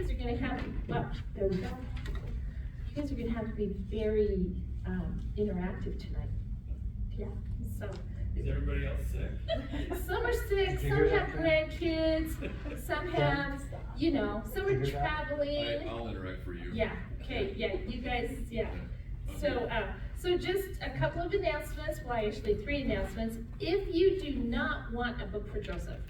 guys are going to have, well, there we go. You guys are going to have to be very interactive tonight. Yeah, so. Is everybody else sick? Some are sick, some have grandkids, some have, you know, some are traveling. I'll interact for you. Yeah, okay, yeah, you guys, yeah. So just a couple of announcements, well, actually 3 announcements. If you do not want a book for Joseph,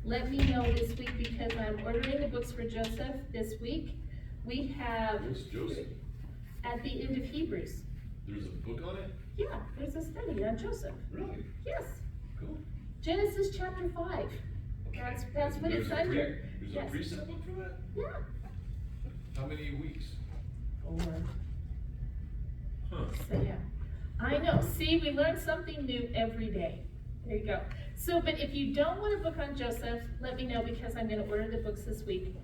let me know this week because I'm ordering the books for Joseph this week. We have. Where's Joseph? At the end of Hebrews. There's a book on it? Yeah, there's a study on Joseph. Really? Yes. Cool. Genesis chapter 5. That's what it's under. There's Yes. a precept book for that? Yeah. How many weeks? 4. Huh. So yeah, I know. See, we learn something new every day. There you go. So, but if you don't want a book on Joseph, let me know because I'm going to order the books this week.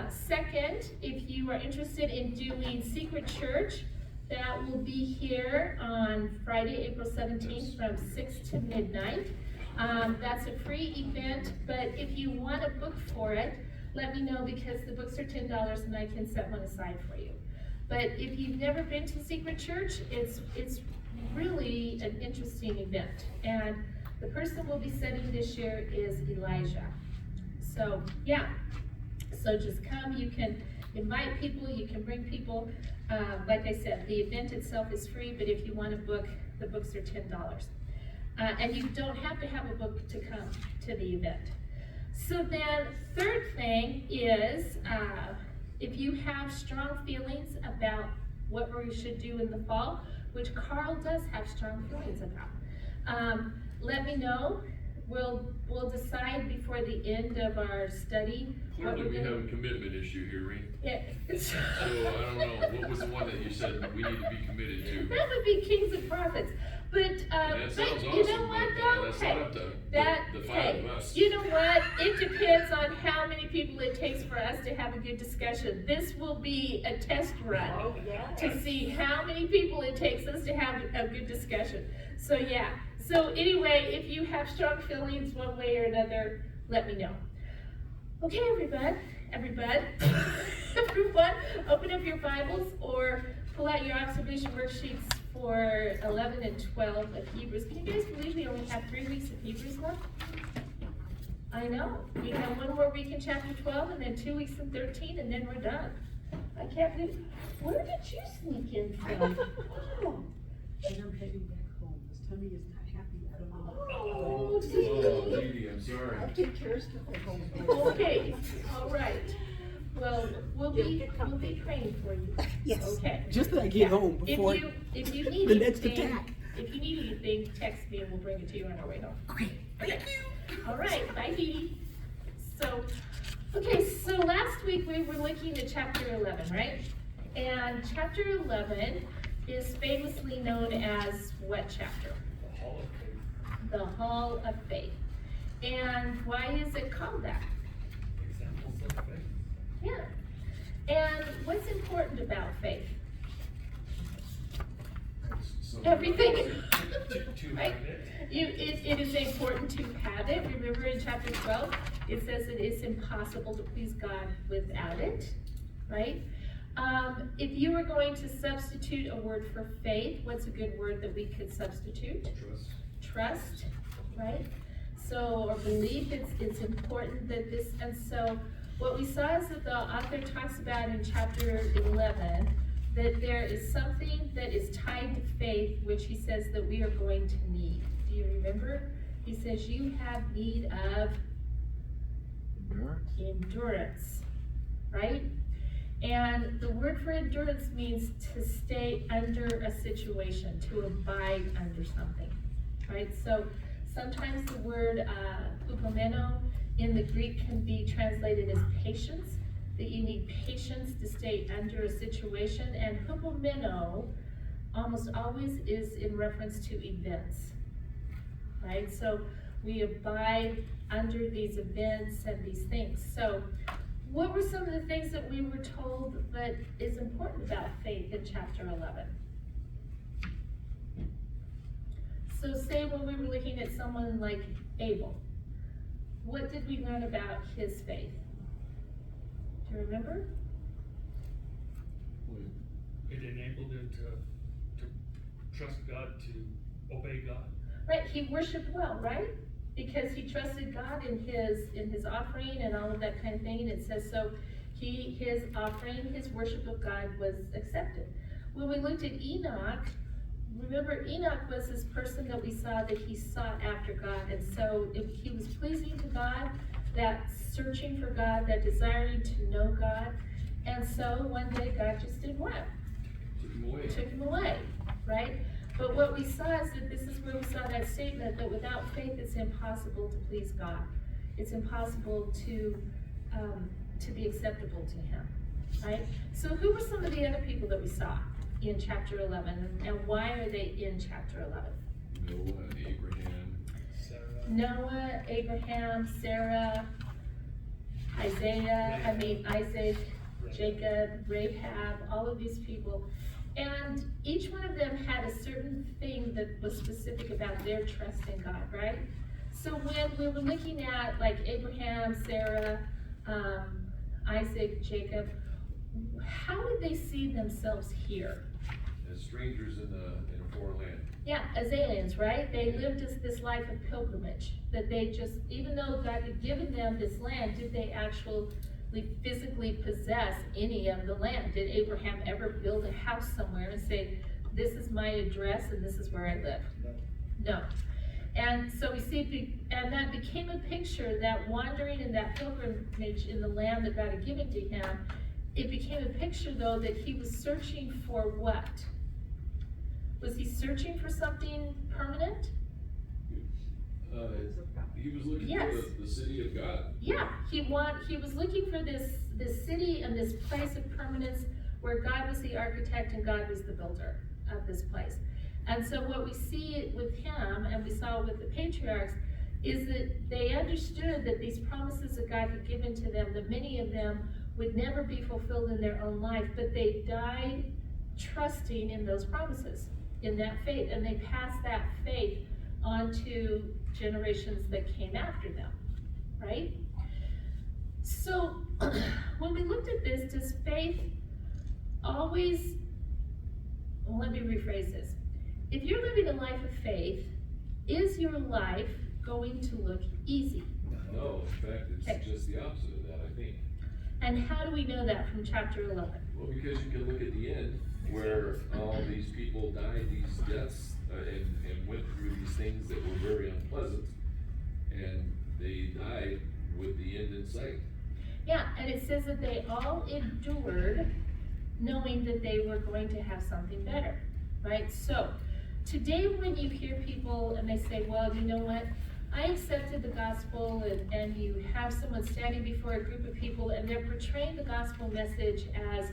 Second, if you are interested in doing Secret Church, that will be here on Friday, April 17th from 6 to midnight. That's a free event, but if you want a book for it, let me know because the books are $10 and I can set one aside for you. But if you've never been to Secret Church, it's really an interesting event. And the person we'll be setting this year is Elijah. So yeah, so just come, you can invite people, you can bring people. Like I said, the event itself is free, but if you want a book, the books are $10. And you don't have to have a book to come to the event. So then, third thing is, if you have strong feelings about what we should do in the fall, which Carl does have strong feelings about, let me know. We'll decide before the end of our study. Clearly we have a commitment issue here, Reen. Yeah. So I don't know, what was the one that you said we need to be committed to? That would be Kings and Prophets. But, That sounds awesome, you know what though? that's Hey, not up to that, the 5 hey, of us. you know what? It depends on how many people it takes for us to have a good discussion. This will be a test run to see how many people it takes us to have a good discussion. So yeah. So anyway, if you have strong feelings one way or another, let me know. Okay, everyone, everyone, open up your Bibles or pull out your observation worksheets for 11 and 12 of Hebrews. Can you guys believe we only have 3 weeks of Hebrews left? I know. We have 1 more week in chapter 12 and then 2 weeks in 13 and then we're done. I can't believe. Where did you sneak in from? Oh. And I'm heading back home. This tummy is not happy. I don't know. Oh, Oh, Dee. Dee, I'm sorry. I'll take care of stuff at home. Okay, all right. Well, we'll be praying for you. Yes. Okay. Just that I get home before If you need the next anything, attack. if you need anything, text me and we'll bring it to you on our way home. Okay, thank you. All right, bye, Dee Dee. So last week we were looking at chapter 11, right? And chapter 11 is famously known as what chapter? The Hall of Faith. And why is it called that? Examples of faith. Yeah. And what's important about faith? Everything. To Right? have it. It is important to have it. Remember in chapter 12, it says it is impossible to please God without it, right? If you were going to substitute a word for faith, what's a good word that we could substitute? Trust, right? So, or belief, it's important that this, and so what we saw is that the author talks about in chapter 11, that there is something that is tied to faith, which he says that we are going to need. Do you remember? He says you have need of endurance, right? And the word for endurance means to stay under a situation, to abide under something, right? So sometimes the word hupomeno in the Greek can be translated as patience, that you need patience to stay under a situation, and hupomeno almost always is in reference to events, right? So we abide under these events and these things. So what were some of the things that we were told that is important about faith in chapter 11? So say when we were looking at someone like Abel, what did we learn about his faith? Do you remember? It enabled him to trust God, to obey God. Right, he worshiped well, right? Because he trusted God in his offering and all of that kind of thing, and it says so his offering, his worship of God was accepted. When we looked at Enoch, remember Enoch was this person that we saw that he sought after God, and so if he was pleasing to God, that searching for God, that desiring to know God, and so one day God just did what? Took him away. Took him away, right? But what we saw is that this is where we saw that statement that without faith it's impossible to please God. It's impossible to be acceptable to him, right? So who were some of the other people that we saw in chapter 11, and why are they in chapter 11? Noah, Abraham. Sarah. Noah, Abraham, Sarah, Isaac, Jacob, Rahab, all of these people. And each one of them had a certain thing that was specific about their trust in God, right? So when we were looking at like Abraham, Sarah, Isaac, Jacob, how did they see themselves here? As strangers in a foreign land. Yeah, as aliens, right? They lived this life of pilgrimage, that they just, even though God had given them this land, did they actually physically possess any of the land? Did Abraham ever build a house somewhere and say, this is my address and this is where I live? No. And so we see, and that became a picture, that wandering in that pilgrimage in the land that God had given to him, it became a picture though that he was searching for what? Was he searching for something permanent? He was looking Yes. for the city of God. Yeah, he was looking for this city and this place of permanence where God was the architect and God was the builder of this place. And so what we see with him, and we saw with the patriarchs, is that they understood that these promises that God had given to them, that many of them would never be fulfilled in their own life, but they died trusting in those promises, in that faith, and they passed that faith on to generations that came after them, right? So when we looked at this, does faith always, well, let me rephrase this. If you're living a life of faith, is your life going to look easy? No, in fact, it's just the opposite of that, I think. And how do we know that from chapter 11? Well, because you can look at the end where all these people died these deaths and went through these things that were very unpleasant, and they died with the end in sight. Yeah, and it says that they all endured knowing that they were going to have something better, right? So today when you hear people and they say, well, you know what, I accepted the gospel, and you have someone standing before a group of people and they're portraying the gospel message as,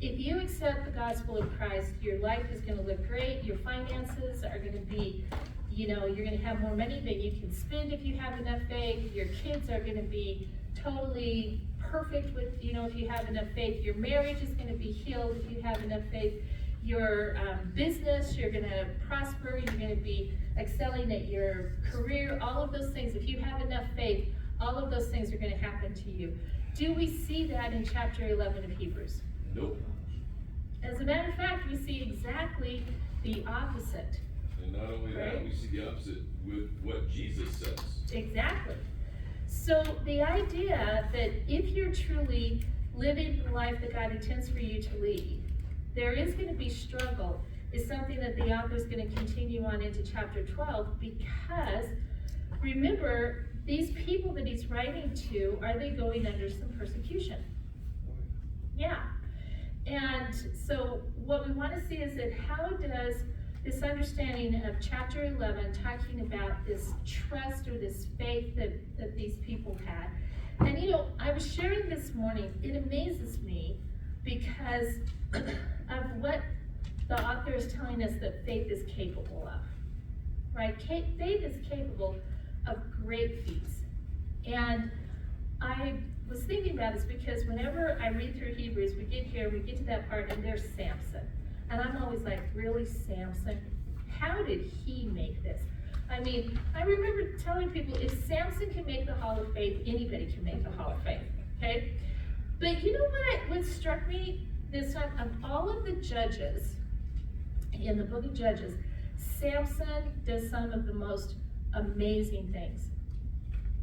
if you accept the gospel of Christ, your life is going to look great, your finances are going to be, you're going to have more money than you can spend if you have enough faith, your kids are going to be totally perfect with, if you have enough faith, your marriage is going to be healed if you have enough faith, your business, you're going to prosper, you're going to be excelling at your career, all of those things. If you have enough faith, all of those things are going to happen to you. Do we see that in chapter 11 of Hebrews? Nope. As a matter of fact, we see exactly the opposite. And not only that, Right. we see the opposite with what Jesus says. Exactly. So the idea that if you're truly living the life that God intends for you to lead, there is going to be struggle, is something that the author is going to continue on into chapter 12, because remember, these people that he's writing to, are they going under some persecution? Yeah. And so what we want to see is that how does this understanding of chapter 11, talking about this trust or this faith that these people had. And I was sharing this morning, it amazes me because of what the author is telling us that faith is capable of, right? Faith is capable of great feats. And I was thinking about this because whenever I read through Hebrews, we get to that part and there's Samson. And I'm always like, really, Samson? How did he make this? I mean, I remember telling people, if Samson can make the Hall of Faith, anybody can make the Hall of Faith, okay? But you know what struck me this time? Of all of the judges in the book of Judges, Samson does some of the most amazing things.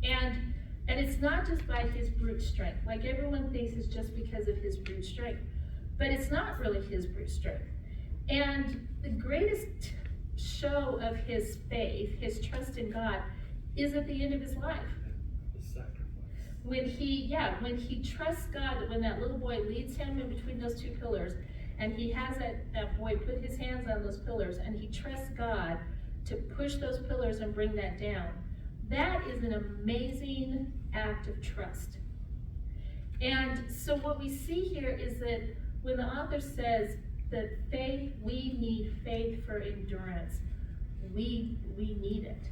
And it's not just by his brute strength. Like everyone thinks it's just because of his brute strength. But it's not really his brute strength. And the greatest show of his faith, his trust in God, is at the end of his life. The sacrifice. When he trusts God, that when that little boy leads him in between those two pillars, and he has that boy put his hands on those pillars, and he trusts God to push those pillars and bring that down, that is an amazing act of trust. And so what we see here is that when the author says that faith, we need faith for endurance, we need it,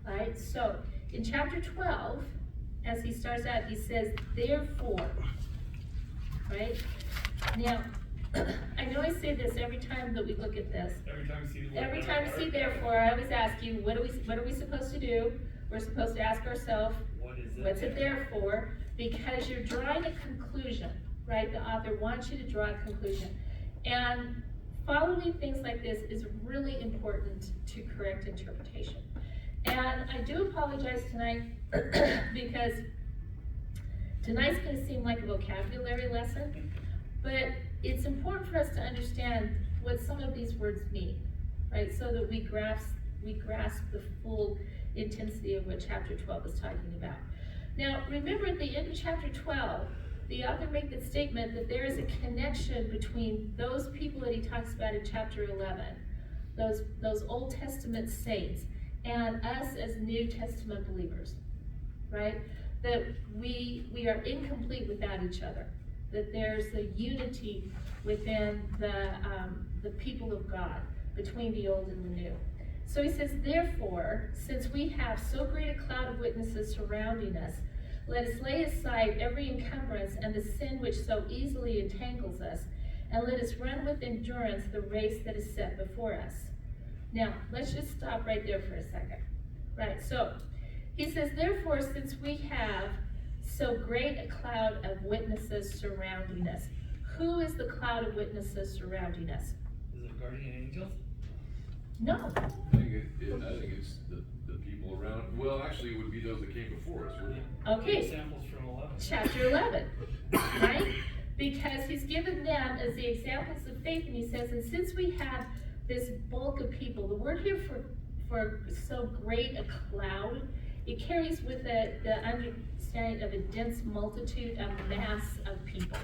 right? So in chapter 12, as he starts out, he says, therefore, right? Now, I know I say this every time that we look at this. Every time you see the word. Every time you see therefore, I always ask you, what are we supposed to do? We're supposed to ask ourselves, What is it? what's it there for? Because you're drawing a conclusion, right? The author wants you to draw a conclusion. And following things like this is really important to correct interpretation. And I do apologize tonight because tonight's going to seem like a vocabulary lesson, but it's important for us to understand what some of these words mean, right? So that we grasp the full intensity of what chapter 12 is talking about. Now, remember at the end of chapter 12, the author made the statement that there is a connection between those people that he talks about in chapter 11, those Old Testament saints, and us as New Testament believers, right? That we are incomplete without each other. That there's a unity within the people of God, between the old and the new. So he says, therefore, since we have so great a cloud of witnesses surrounding us, let us lay aside every encumbrance and the sin which so easily entangles us, and let us run with endurance the race that is set before us. Now, let's just stop right there for a second. Right, so he says, therefore, since we have so great a cloud of witnesses surrounding us. Who is the cloud of witnesses surrounding us? Is it guardian angels? No. I think it's the people around, well, actually, it would be those that came before us, wouldn't it? Okay. Examples from 11. Chapter 11, right? Because he's given them as the examples of faith, and he says, and since we have this bulk of people, the word here for so great a cloud, it carries with it the understanding of a dense multitude, a mass of people.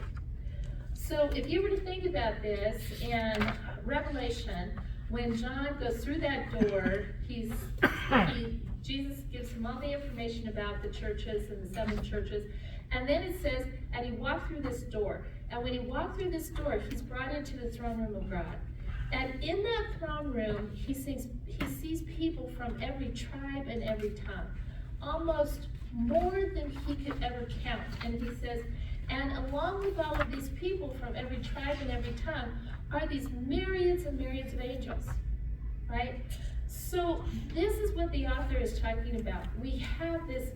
So if you were to think about this in Revelation, when John goes through that door, Jesus gives him all the information about the churches and the 7 churches, and then it says, and he walked through this door. And when he walked through this door, he's brought into the throne room of God. And in that throne room, he sees people from every tribe and every tongue, almost more than he could ever count. And he says, and along with all of these people from every tribe and every tongue are these myriads and myriads of angels, right? So this is what the author is talking about. We have this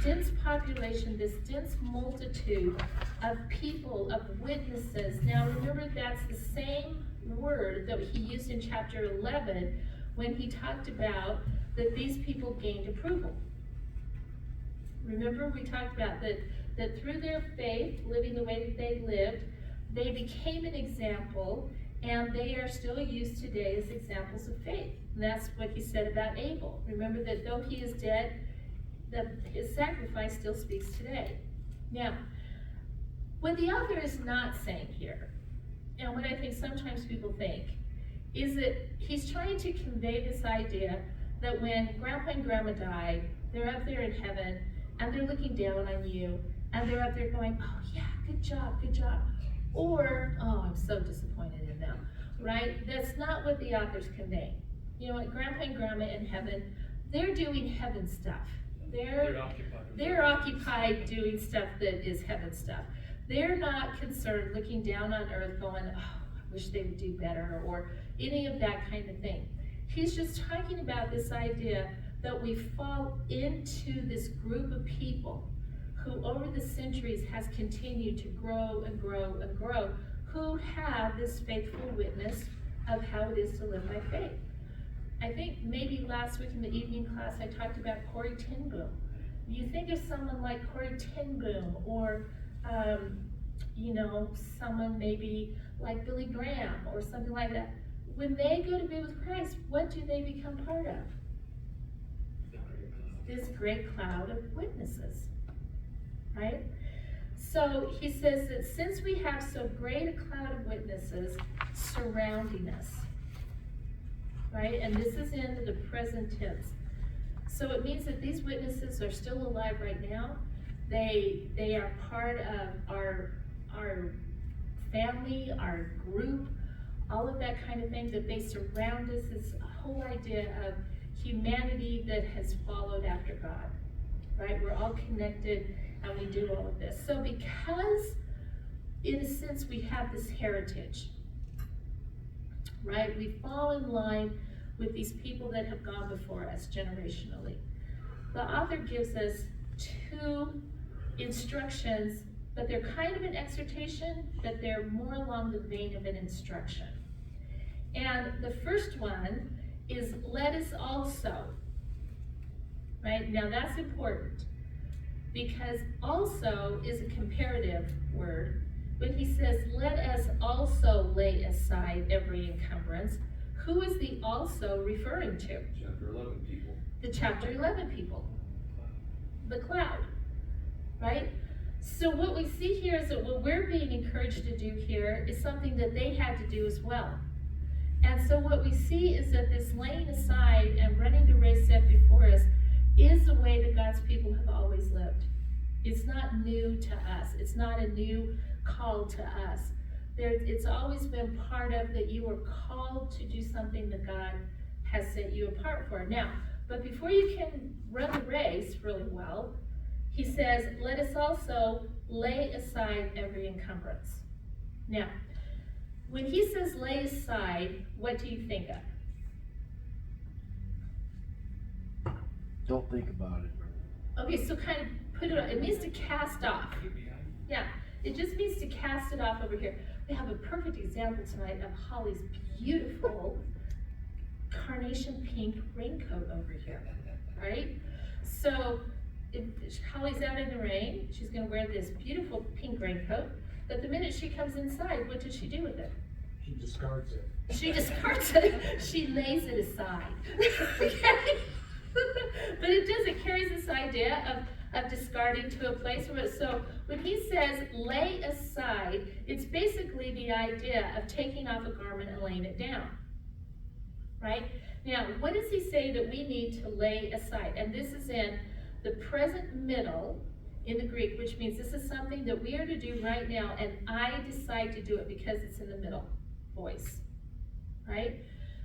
dense population, this dense multitude of people, of witnesses. Now remember, that's the same word that he used in chapter 11 when he talked about that these people gained approval. Remember, we talked about that through their faith, living the way that they lived, they became an example, and they are still used today as examples of faith. And that's what he said about Abel. Remember that though he is dead, his sacrifice still speaks today. Now, what the author is not saying here, and what I think sometimes people think, is that he's trying to convey this idea that when Grandpa and Grandma died, they're up there in heaven, and they're looking down on you, and they're up there going, oh yeah, good job, good job. Or, oh, I'm so disappointed in them, right? That's not what the author's conveying. You know what, Grandpa and Grandma in heaven, they're doing heaven stuff. They're occupied doing stuff that is heaven stuff. They're not concerned looking down on earth going, oh, I wish they would do better, or any of that kind of thing. He's just talking about this idea that we fall into this group of people who over the centuries has continued to grow and grow and grow, who have this faithful witness of how it is to live by faith. I think maybe last week in the evening class I talked about Corrie ten Boom. You think of someone like Corrie ten Boom, or someone maybe like Billy Graham or something like that. When they go to be with Christ, what do they become part of? This great cloud of witnesses, right? So he says that since we have so great a cloud of witnesses surrounding us, right? And this is in the present tense. So it means that these witnesses are still alive right now. They are part of our family, our group, all of that kind of thing, that they surround us. Is a whole idea of humanity that has followed after God, right? We're all connected and we do all of this. So because, in a sense, we have this heritage, right? We fall in line with these people that have gone before us generationally. The author gives us two instructions, but they're kind of an exhortation, but they're more along the vein of an instruction. And the first one is, let us also, right? Now that's important, because also is a comparative word. When he says, let us also lay aside every encumbrance, who is the also referring to? Chapter 11 people. The chapter 11 people. The cloud, right? So what we see here is that what we're being encouraged to do here is something that they had to do as well. And so what we see is that this laying aside and running the race set before us is the way that God's people have always lived. It's not new to us. It's not a new call to us. It's always been part of that you were called to do something that God has set you apart for. Now, but before you can run the race really well, he says, let us also lay aside every encumbrance. Now, when he says lay aside, what do you think of? Don't think about it. Okay, so kind of put it on. It means to cast off. Yeah, it just means to cast it off over here. We have a perfect example tonight of Holly's beautiful carnation pink raincoat over here, right? So if Holly's out in the rain, she's gonna wear this beautiful pink raincoat, but the minute she comes inside, what does she do with it? She discards it. She discards it. She lays it aside. Okay? But it does, it carries this idea of discarding to a place where, so when he says lay aside, it's basically the idea of taking off a garment and laying it down, right? Now, what does he say that we need to lay aside? And this is in the present middle in the Greek, which means this is something that we are to do right now, and I decide to do it because it's in the middle voice, right?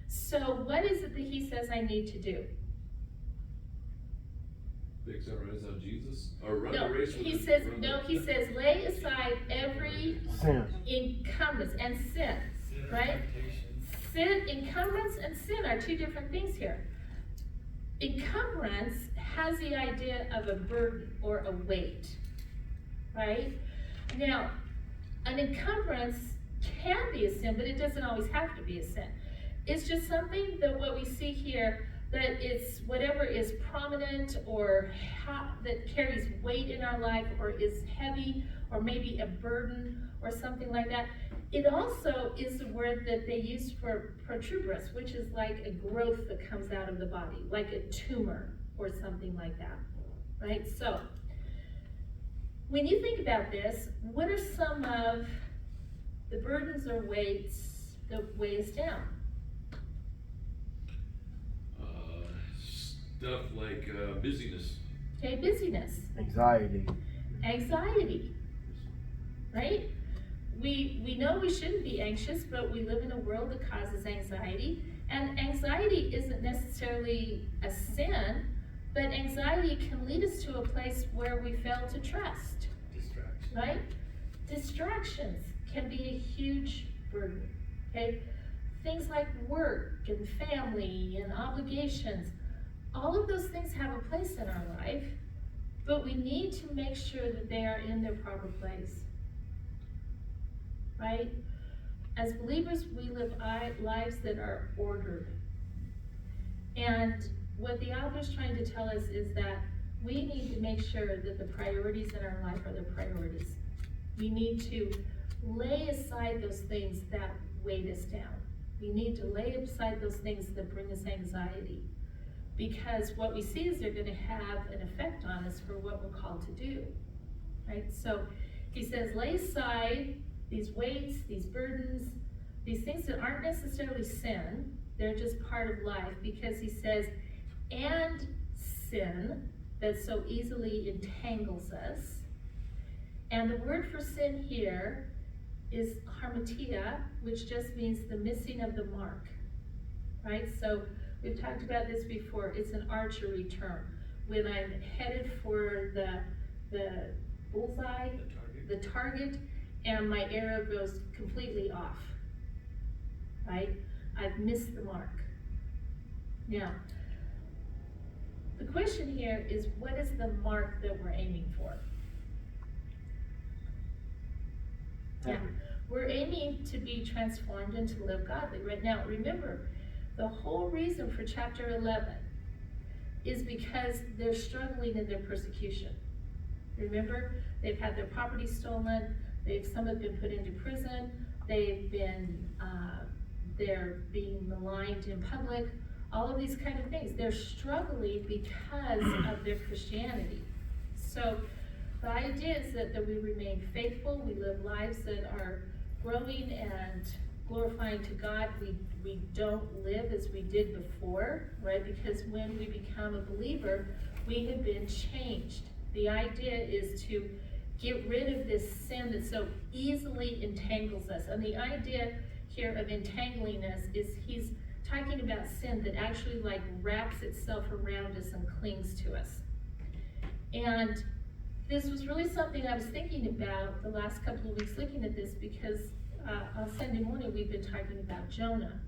So what is it that he says I need to do? Fix our eyes on Jesus? Or run No, the race with he his- says, run no, the- he says, lay aside every Sin. encumbrance and sin, right? Sin, encumbrance and sin are two different things here. Encumbrance has the idea of a burden or a weight, right? Now, an encumbrance can be a sin, but it doesn't always have to be a sin. It's just something that what we see here, that it's whatever is prominent or that carries weight in our life or is heavy or maybe a burden or something like that. It also is the word that they use for protuberance, which is like a growth that comes out of the body, like a tumor or something like that, right? So, when you think about this, what are some of the burdens or weights that weigh us down? Stuff like busyness. Okay, busyness, Anxiety. anxiety, right? We know we shouldn't be anxious, but we live in a world that causes anxiety. And anxiety isn't necessarily a sin, but anxiety can lead us to a place where we fail to trust, Distraction. right? Distractions can be a huge burden, okay? Things like work and family and obligations, all of those things have a place in our life, But we need to make sure that they are in their proper place, right? As believers, we live lives that are ordered. And what the author's trying to tell us is that we need to make sure that the priorities in our life are the priorities. We need to lay aside those things that weight us down. We need to lay aside those things that bring us anxiety. Because what we see is they're going to have an effect on us for what we're called to do, right? So he says, lay aside these weights, these burdens, these things that aren't necessarily sin, they're just part of life, because he says, and sin that so easily entangles us. And the word for sin here is harmatia, which just means the missing of the mark, right? So we've talked about this before. It's an archery term. When I'm headed for the bullseye, the target, and my arrow goes completely off, right? I've missed the mark. Now, the question here is, what is the mark that we're aiming for? Yeah, we're aiming to be transformed and to live godly. Right now, remember, the whole reason for chapter 11 is because they're struggling in their persecution. Remember, they've had their property stolen, some have been put into prison, they've been, they're being maligned in public, all of these kind of things. They're struggling because of their Christianity. So the idea is that we remain faithful, we live lives that are growing and glorifying to God. We don't live as we did before, right? Because when we become a believer, we have been changed. The idea is to get rid of this sin that so easily entangles us. And the idea here of entangling us is he's talking about sin that actually like wraps itself around us and clings to us. And this was really something I was thinking about the last couple of weeks looking at this, because on Sunday morning we've been talking about Jonah.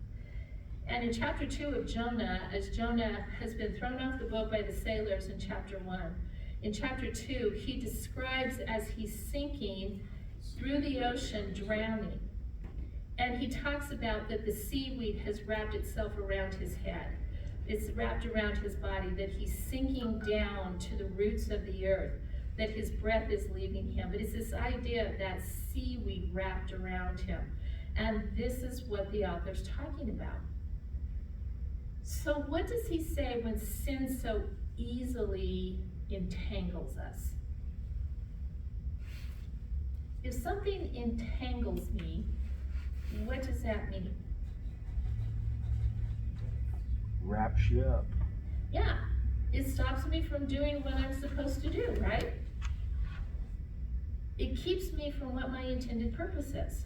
And in chapter 2 of Jonah, as Jonah has been thrown off the boat by the sailors in chapter 1, in chapter 2 he describes as he's sinking through the ocean, drowning. And he talks about that the seaweed has wrapped itself around his head. It's wrapped around his body, that he's sinking down to the roots of the earth, that his breath is leaving him. But it's this idea of that seaweed wrapped around him. And this is what the author's talking about. So what does he say when sin so easily entangles us? If something entangles me, what does that mean? Wraps you up. Yeah, it stops me from doing what I'm supposed to do, right? It keeps me from what my intended purpose is.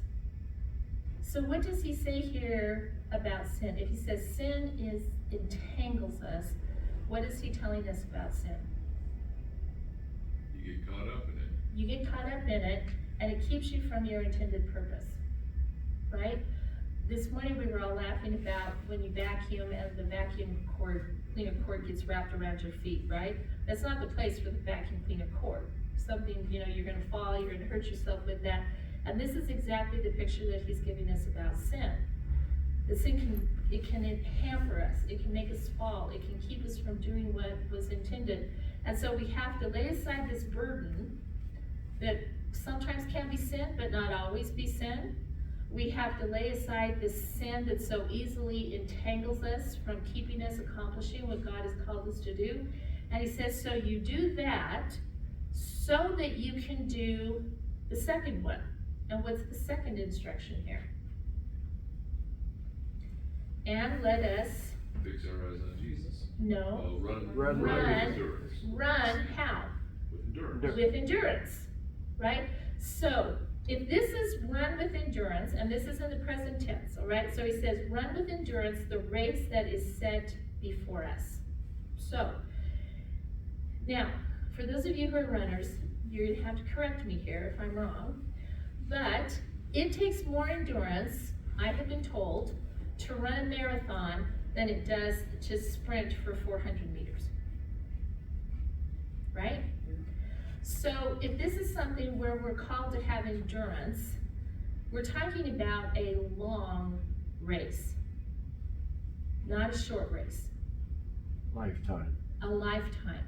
So what does he say here about sin? If he says sin entangles us, what is he telling us about sin? You get caught up in it. You get caught up in it, and it keeps you from your intended purpose, right? This morning we were all laughing about when you vacuum and the vacuum cleaner cord gets wrapped around your feet, right? That's not the place for the vacuum cleaner cord. Something, you're gonna fall, you're gonna hurt yourself with that. And this is exactly the picture that he's giving us about sin. The sin can hamper us, it can make us fall, it can keep us from doing what was intended. And so we have to lay aside this burden that sometimes can be sin, but not always be sin. We have to lay aside this sin that so easily entangles us from keeping us accomplishing what God has called us to do. And he says, so you do that so that you can do the second one. And what's the second instruction here? And let us Fix our eyes on Jesus. no Oh, run Run. with endurance. run how? With endurance. With endurance, right? So if this is run with endurance, and this is in the present tense, all right? So he says, run with endurance the race that is set before us. So, now, for those of you who are runners, you're gonna have to correct me here if I'm wrong, but it takes more endurance, I have been told, to run a marathon than it does to sprint for 400 meters. Right? So if this is something where we're called to have endurance, we're talking about a long race, not a short race. Lifetime. A lifetime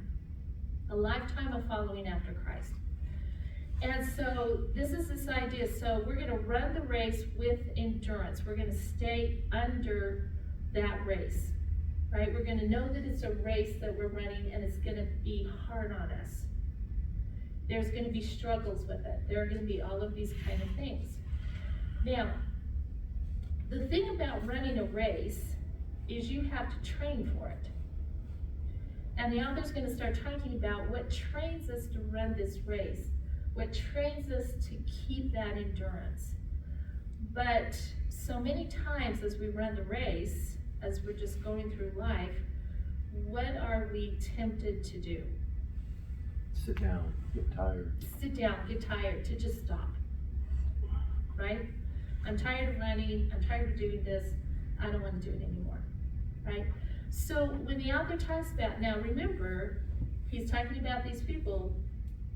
of following after Christ. And so this is this idea, so we're gonna run the race with endurance. We're gonna stay under that race, right? We're gonna know that it's a race that we're running and it's gonna be hard on us. There's gonna be struggles with it. There are gonna be all of these kind of things. Now, the thing about running a race is you have to train for it. And the author's gonna start talking about what trains us to run this race, what trains us to keep that endurance. But so many times as we run the race, as we're just going through life, what are we tempted to do? Sit down, get tired. Sit down, get tired, to just stop, right? I'm tired of running, I'm tired of doing this, I don't wanna do it anymore, right? So when the author talks about, now remember, he's talking about these people,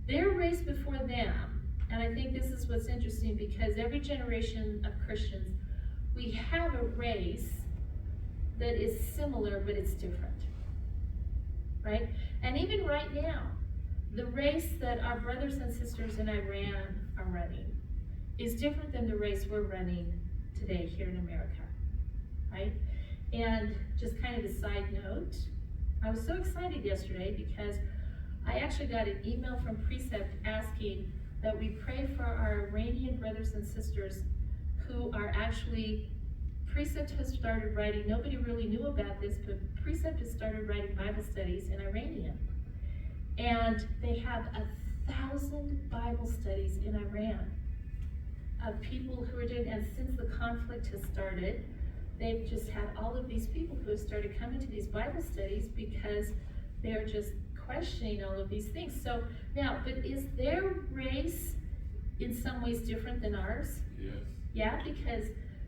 their race before them, and I think this is what's interesting because every generation of Christians, we have a race that is similar, but it's different, right? And even right now, the race that our brothers and sisters in Iran are running is different than the race we're running today here in America, right? And just kind of a side note, I was so excited yesterday because I actually got an email from Precept asking that we pray for our Iranian brothers and sisters who are actually, Precept has started writing, nobody really knew about this, but Precept has started writing Bible studies in Iranian. And they have 1,000 Bible studies in Iran of people who are doing, and since the conflict has started, they've just had all of these people who have started coming to these Bible studies because they're just questioning all of these things. So now, but is their race in some ways different than ours? Yes. Yeah, because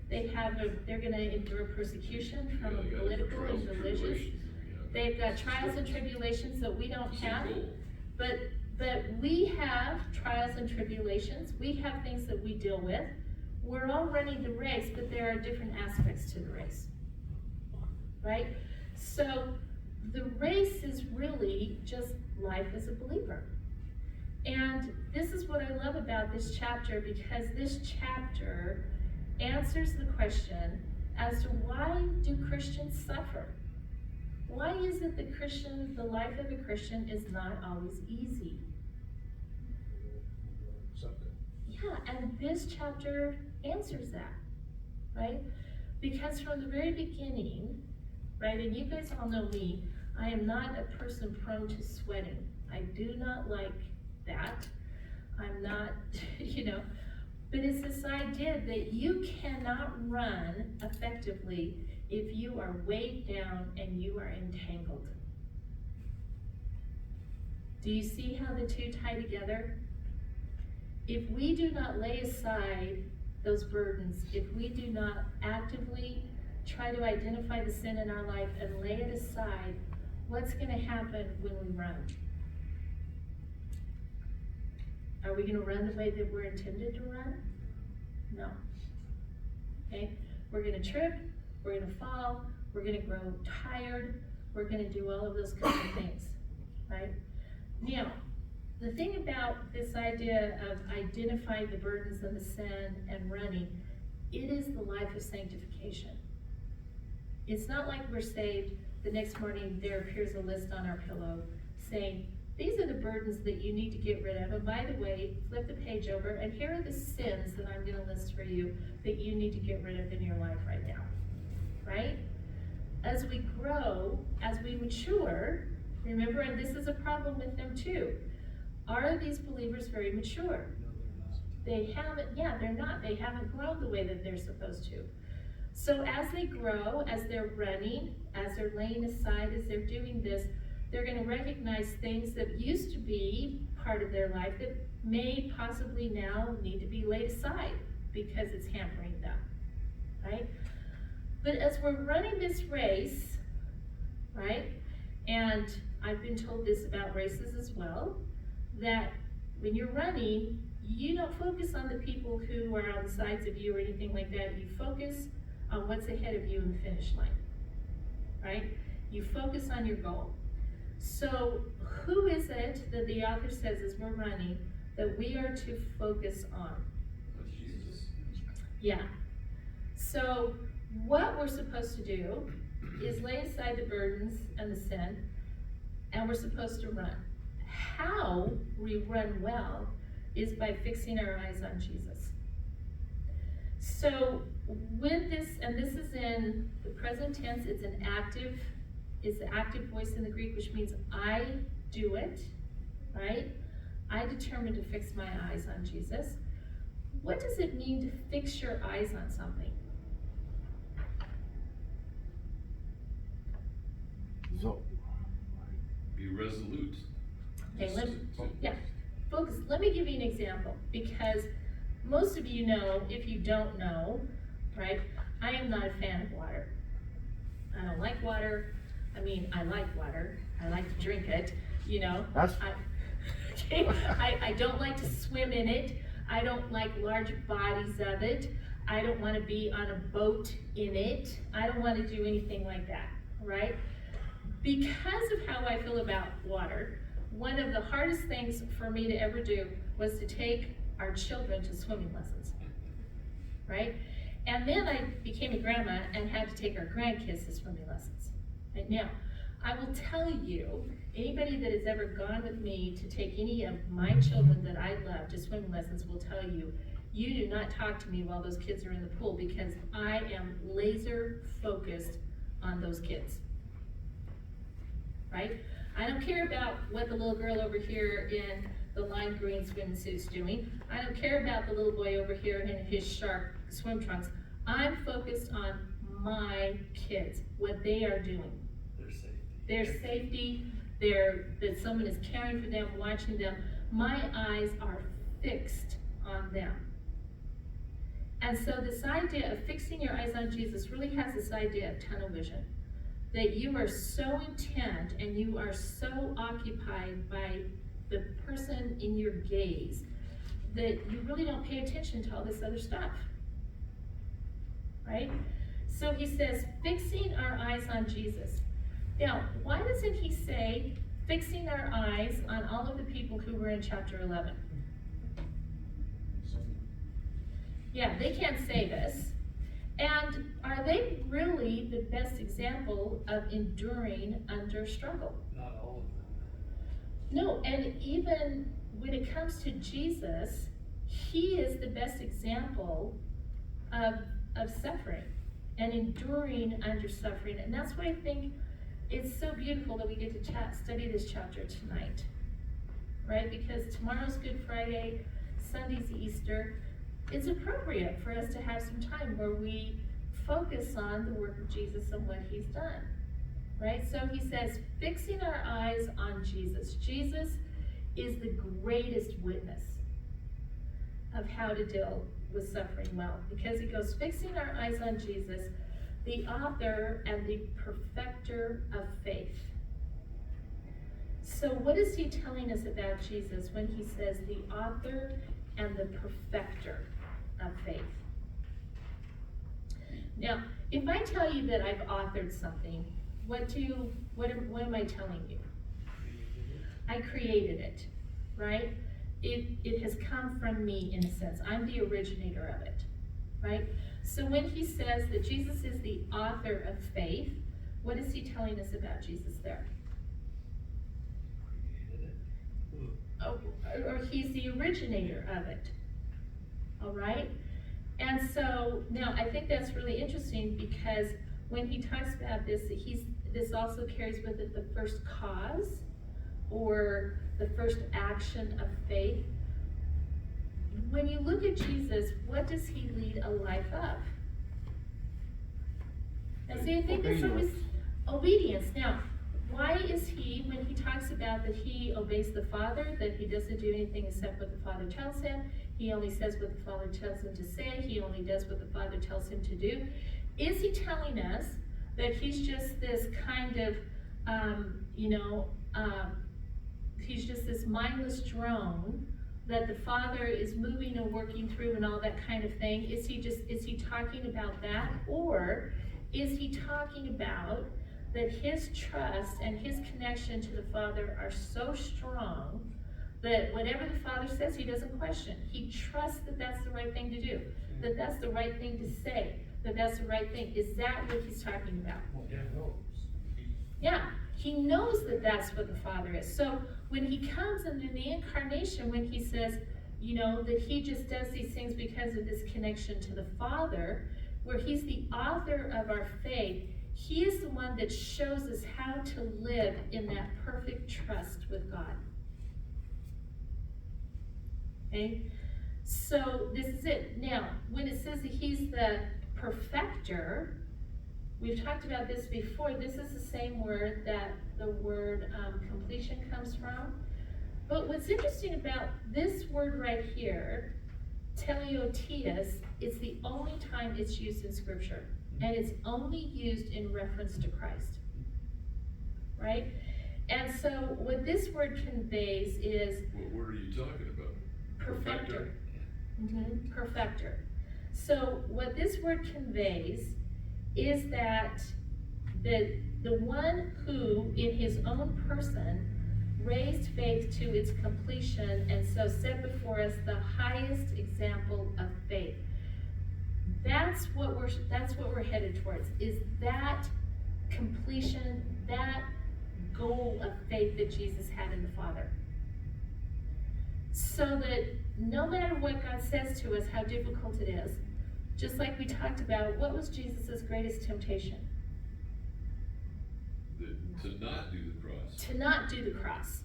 they're gonna endure persecution from Yeah, they got political trials and and religious. tribulations, yeah. They've got trials and tribulations that we don't Same have. goal. But we have trials and tribulations, we have things that we deal with. We're all running the race, but there are different aspects to the race, right? So the race is really just life as a believer. And this is what I love about this chapter, because this chapter answers the question as to why do Christians suffer? Why is it that the life of a Christian is not always easy? Yeah, and this chapter answers that, right? Because from the very beginning, right, and you guys all know me, I am not a person prone to sweating. I do not like that. I'm not, but it's this idea that you cannot run effectively if you are weighed down and you are entangled. Do you see how the two tie together? If we do not lay aside those burdens, if we do not actively try to identify the sin in our life and lay it aside, what's going to happen when we run? Are we going to run the way that we're intended to run? No. Okay? We're going to trip, we're going to fall, we're going to grow tired, we're going to do all of those kinds of things, right? Now, the thing about this idea of identifying the burdens and the sin and running, it is the life of sanctification. It's not like we're saved, the next morning there appears a list on our pillow saying, these are the burdens that you need to get rid of, and by the way, flip the page over, and here are the sins that I'm gonna list for you that you need to get rid of in your life right now, right? As we grow, as we mature, remember, and this is a problem with them too, are these believers very mature? They haven't, they're not, they haven't grown the way that they're supposed to. So as they grow, as they're running, as they're laying aside, as they're doing this, they're going to recognize things that used to be part of their life that may possibly now need to be laid aside because it's hampering them, right? But as we're running this race, right, and I've been told this about races as well, that when you're running, you don't focus on the people who are on the sides of you or anything like that. You focus on what's ahead of you in the finish line, right? You focus on your goal. So who is it that the author says as we're running that we are to focus on? That's Jesus. Yeah. So what we're supposed to do is lay aside the burdens and the sin, and we're supposed to run. How we run well is by fixing our eyes on Jesus. So with this, and this is in the present tense, it's the active voice in the Greek, which means I do it, right? I determine to fix my eyes on Jesus. What does it mean to fix your eyes on something? So, Be resolute. Okay, focus. Let me give you an example, because most of you know, if you don't know, right, I am not a fan of water. I don't like water. I mean, I like water. I like to drink it, you know. I don't like to swim in it. I don't like large bodies of it. I don't want to be on a boat in it. I don't want to do anything like that, right? Because of how I feel about water, one of the hardest things for me to ever do was to take our children to swimming lessons, right? And then I became a grandma and had to take our grandkids to swimming lessons. And now, I will tell you, anybody that has ever gone with me to take any of my children that I love to swimming lessons will tell you, you do not talk to me while those kids are in the pool, because I am laser focused on those kids, right? I don't care about what the little girl over here in the lime green swimsuit's doing. I don't care about the little boy over here in his sharp swim trunks. I'm focused on my kids, what they are doing. Their safety, that someone is caring for them, watching them. My eyes are fixed on them. And so this idea of fixing your eyes on Jesus really has this idea of tunnel vision. That you are so intent and you are so occupied by the person in your gaze that you really don't pay attention to all this other stuff, right? So he says, fixing our eyes on Jesus. Now, why doesn't he say, fixing our eyes on all of the people who were in chapter 11? Yeah, they can't save us. And are they really the best example of enduring under struggle? Not all of them. No, and even when it comes to Jesus, he is the best example of suffering and enduring under suffering. And that's why I think it's so beautiful that we get to study this chapter tonight, right? Because tomorrow's Good Friday, Sunday's Easter. It's appropriate for us to have some time where we focus on the work of Jesus and what he's done, right? So he says, fixing our eyes on Jesus. Jesus is the greatest witness of how to deal with suffering well, because he goes, fixing our eyes on Jesus, the author and the perfecter of faith. So what is he telling us about Jesus when he says the author and the perfecter of faith? Now, if I tell you that I've authored something, what am I telling you? I created it, right? It has come from me in a sense. I'm the originator of it, right? So when he says that Jesus is the author of faith, what is he telling us about Jesus there? Oh, or he's the originator of it, all right? And so now I think that's really interesting, because when he talks about this, this also carries with it the first cause or the first action of faith. When you look at Jesus, what does he lead a life of? Now see, I think that's always obedience. Now, why is he, when he talks about that he obeys the Father, that he doesn't do anything except what the Father tells him, he only says what the Father tells him to say, he only does what the Father tells him to do, is he telling us that he's just this kind of, he's just this mindless drone that the Father is moving and working through and all that kind of thing? Is he talking about that? Or is he talking about that his trust and his connection to the Father are so strong that whatever the Father says, he doesn't question. He trusts that that's the right thing to do, that that's the right thing to say, that that's the right thing. Is that what he's talking about? Yeah, no. Yeah, he knows that that's what the Father is. So when he comes into the incarnation, when he says, you know, that he just does these things because of this connection to the Father, where he's the author of our faith, he is the one that shows us how to live in that perfect trust with God. Okay? So this is it. Now, when it says that he's the perfecter, we've talked about this before. This is the same word that the word completion comes from. But what's interesting about this word right here, teleotius, it's the only time it's used in Scripture. And it's only used in reference to Christ. Right? And so what this word conveys is... What word are you talking about? Perfecter. Mm-hmm. Perfecter. So what this word conveys is that the one who, in his own person, raised faith to its completion and so set before us the highest example of faith. That's what we're headed towards, is that completion, that goal of faith that Jesus had in the Father. So that no matter what God says to us, how difficult it is, just like we talked about, what was Jesus' greatest temptation? To not do the cross. To not do the cross,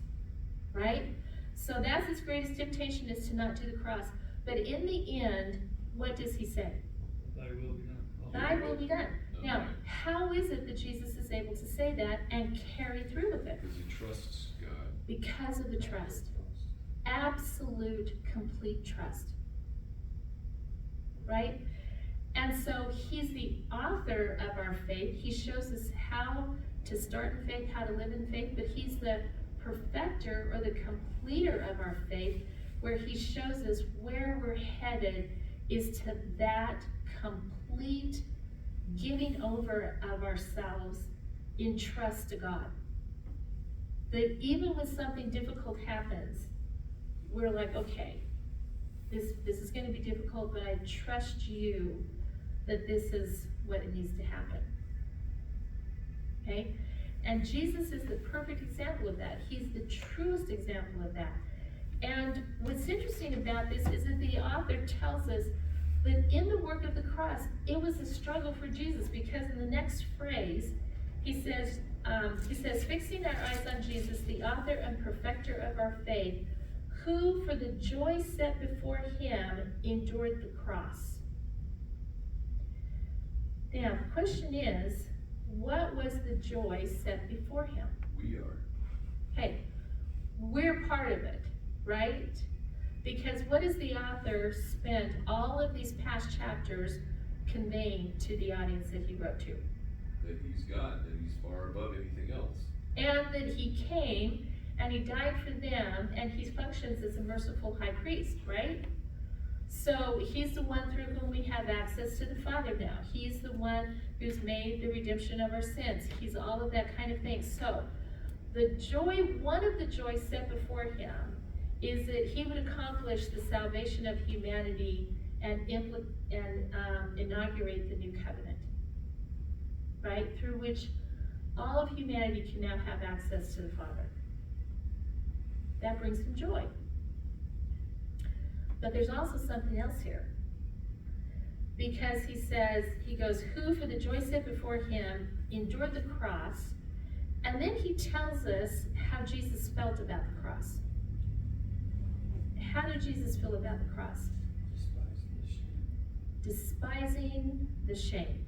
right? So that's his greatest temptation, is to not do the cross. But in the end, what does he say? Thy will be done. Thy will be done. Now, how is it that Jesus is able to say that and carry through with it? Because he trusts God. Because of the trust. Absolute, complete trust. Right? And so he's the author of our faith. He shows us how to start in faith, how to live in faith, but he's the perfecter or the completer of our faith, where he shows us where we're headed is to that complete giving over of ourselves in trust to God. That even when something difficult happens, we're like, okay, this is going to be difficult, but I trust you that this is what needs to happen. Okay? And Jesus is the perfect example of that. He's the truest example of that. And what's interesting about this is that the author tells us that in the work of the cross, it was a struggle for Jesus, because in the next phrase, he says, fixing our eyes on Jesus, the author and perfecter of our faith, who for the joy set before him endured the cross. Now, the question is, what was the joy set before him? We are. Hey, we're part of it, right? Because what has the author spent all of these past chapters conveying to the audience that he wrote to? That he's God, that he's far above anything else. And that he came and he died for them, and he functions as a merciful high priest, right? So he's the one through whom we have access to the Father now. He's the one who's made the redemption of our sins. He's all of that kind of thing. So the joy, one of the joys set before him, is that he would accomplish the salvation of humanity and inaugurate the new covenant, right? Through which all of humanity can now have access to the Father. That brings him joy. But there's also something else here. Because he goes, who for the joy set before him endured the cross, and then he tells us how Jesus felt about the cross. How did Jesus feel about the cross? Despising the shame.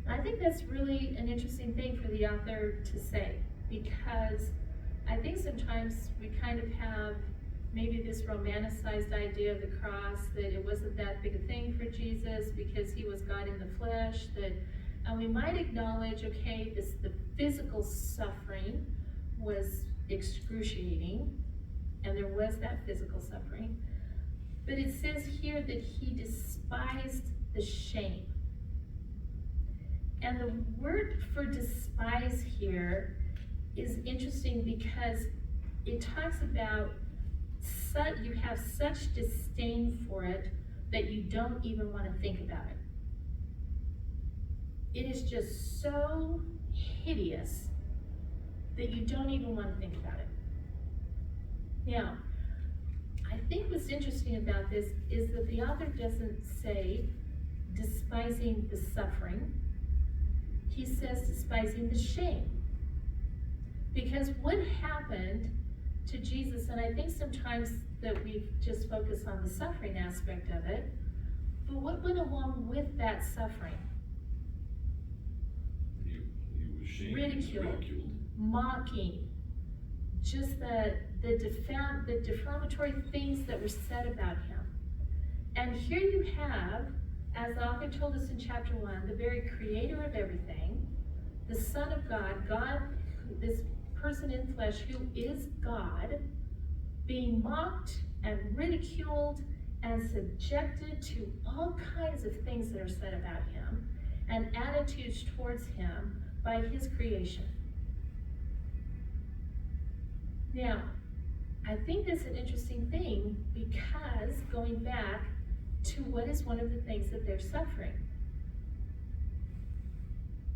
I think that's really an interesting thing for the author to say, because I think sometimes we kind of have maybe this romanticized idea of the cross, that it wasn't that big a thing for Jesus because he was God in the flesh, and we might acknowledge, okay, the physical suffering was excruciating, and there was that physical suffering. But it says here that he despised the shame. And the word for despise here is interesting because it talks about you have such disdain for it that you don't even want to think about it. It is just so hideous that you don't even want to think about it. Now, I think what's interesting about this is that the author doesn't say despising the suffering. He says despising the shame. Because what happened to Jesus, and I think sometimes that we just focus on the suffering aspect of it, but what went along with that suffering? He was shamed, Ridiculed. Mocking, just the defamatory things that were said about him. And here you have, as the author told us in chapter 1, the very creator of everything, the Son of God, this person in flesh who is God, being mocked and ridiculed and subjected to all kinds of things that are said about him and attitudes towards him by his creation. Now, I think that's an interesting thing because going back to what is one of the things that they're suffering.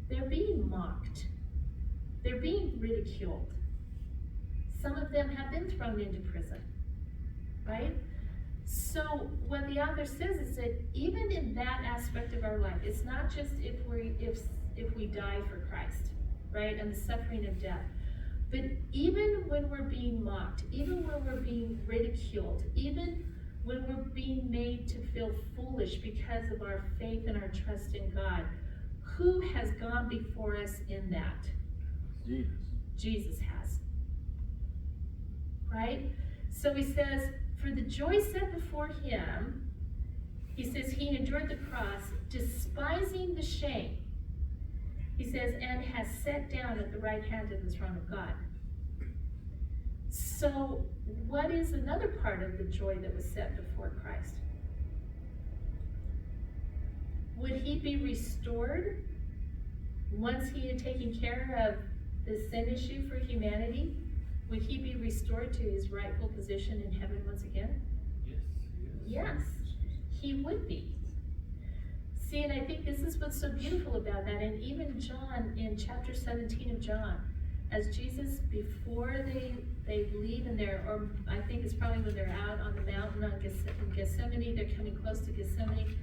They're being mocked. They're being ridiculed. Some of them have been thrown into prison, right? So what the author says is that even in that aspect of our life, it's not just if we die for Christ, right, and the suffering of death, but even when we're being mocked, even when we're being ridiculed, even when we're being made to feel foolish because of our faith and our trust in God, who has gone before us in that? Jesus. Jesus has. Right? So he says, for the joy set before him, he says he endured the cross, despising the shame. He says, and has sat down at the right hand of the throne of God. So what is another part of the joy that was set before Christ? Would he be restored once he had taken care of the sin issue for humanity? Would he be restored to his rightful position in heaven once again? Yes, he would be. See, and I think this is what's so beautiful about that. And even John, in chapter 17 of John, as Jesus, before they leave and or I think it's probably when they're out on the mountain on Gethsemane, they're coming close to Gethsemane,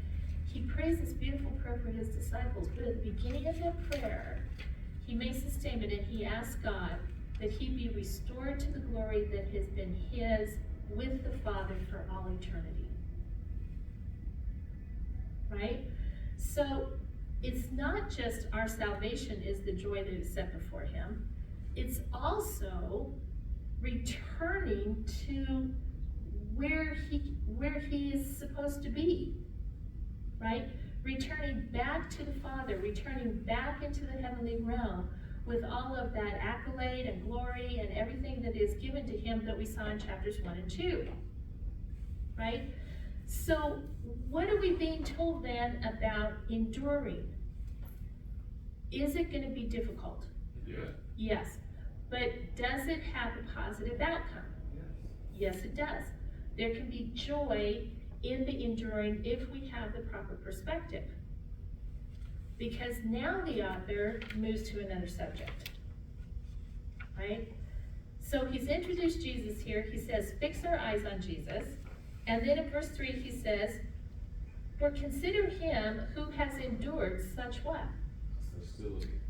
he prays this beautiful prayer for his disciples. But at the beginning of that prayer, he makes a statement and he asks God that he be restored to the glory that has been his with the Father for all eternity. Right? So it's not just our salvation is the joy that is set before him. It's also returning to where he is supposed to be. Right? Returning back to the Father, returning back into the heavenly realm with all of that accolade and glory and everything that is given to him that we saw in chapters 1 and 2. Right? So what are we being told then about enduring? Is it going to be difficult? Yeah. Yes. But does it have a positive outcome? Yes, it does. There can be joy in the enduring if we have the proper perspective. Because now the author moves to another subject. Right? So he's introduced Jesus here. He says, fix our eyes on Jesus. And then in verse 3 he says, for consider him who has endured such what?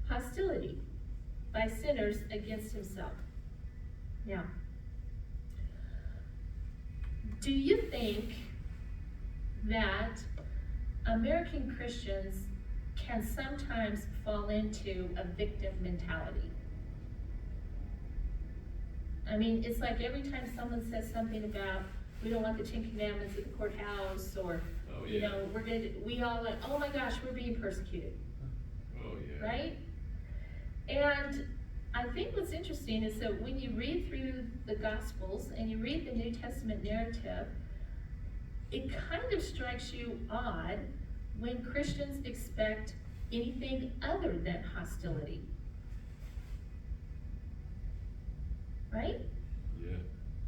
Hostility by sinners against himself. Now, do you think that American Christians can sometimes fall into a victim mentality? I mean, it's like every time someone says something about, we don't want the 10 Commandments at the courthouse, or, you know, we all like, oh my gosh, we're being persecuted. Oh yeah. Right? And I think what's interesting is that when you read through the Gospels and you read the New Testament narrative, it kind of strikes you odd when Christians expect anything other than hostility. Right? Yeah.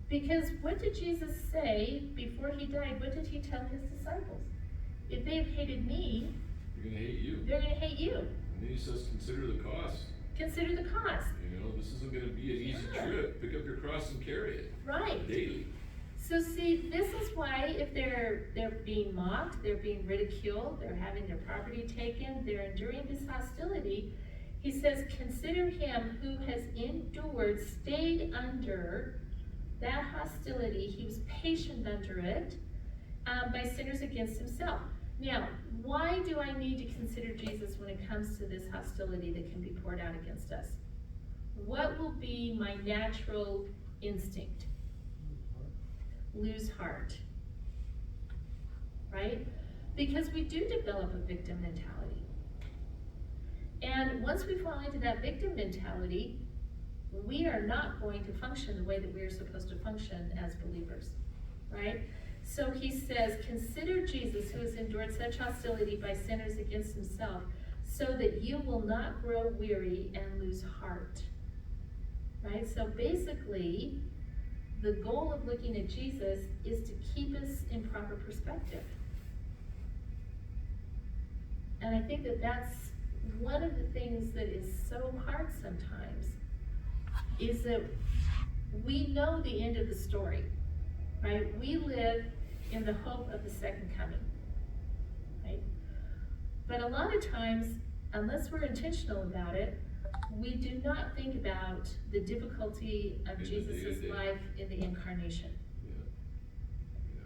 Because what did Jesus say before he died? What did he tell his disciples? If they have hated me, They're gonna hate you. they're going to hate you. And then he says, consider the cost. Consider the cost. You know, this isn't gonna be an easy Yeah. trip. Pick up your cross and carry it. Right. Daily. So see, this is why if they're being mocked, they're being ridiculed, they're having their property taken, they're enduring this hostility, he says, consider him who has endured, stayed under that hostility. He was patient under it by sinners against himself. Now, why do I need to consider Jesus when it comes to this hostility that can be poured out against us? What will be my natural instinct? Lose heart. Right? Because we do develop a victim mentality. And once we fall into that victim mentality, we are not going to function the way that we are supposed to function as believers. Right? So he says, consider Jesus who has endured such hostility by sinners against himself, so that you will not grow weary and lose heart. Right? So basically, the goal of looking at Jesus is to keep us in proper perspective. And I think that that's one of the things that is so hard sometimes, is that we know the end of the story, right? We live in the hope of the second coming, right? But a lot of times, unless we're intentional about it, we do not think about the difficulty of In the Jesus' day-to-day. life in the incarnation, Yeah.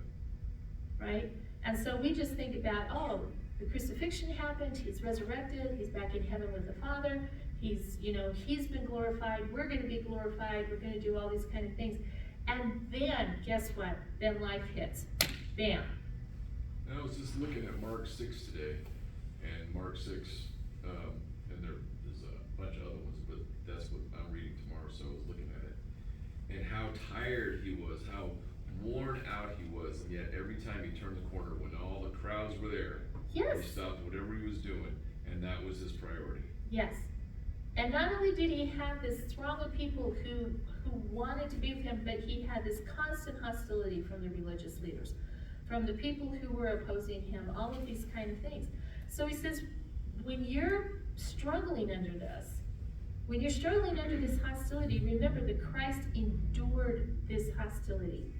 right? And so we just think about, oh, the crucifixion happened, he's resurrected, he's back in heaven with the Father, he's been glorified, we're gonna be glorified, we're gonna do all these kind of things. And then, guess what? Then life hits. Bam. And I was just looking at Mark 6 today, and Mark 6, and there's a bunch of other ones, but that's what I'm reading tomorrow, so I was looking at it. And how tired he was, how worn out he was, and yet every time he turned the corner, when all the crowds were there, Yes. he stopped whatever he was doing, and that was his priority. Yes. And not only did he have this throng of people who wanted to be with him, but he had this constant hostility from the religious leaders, from the people who were opposing him, all of these kind of things. So he says, when you're struggling under this, when you're struggling under this hostility, remember that Christ endured this hostility.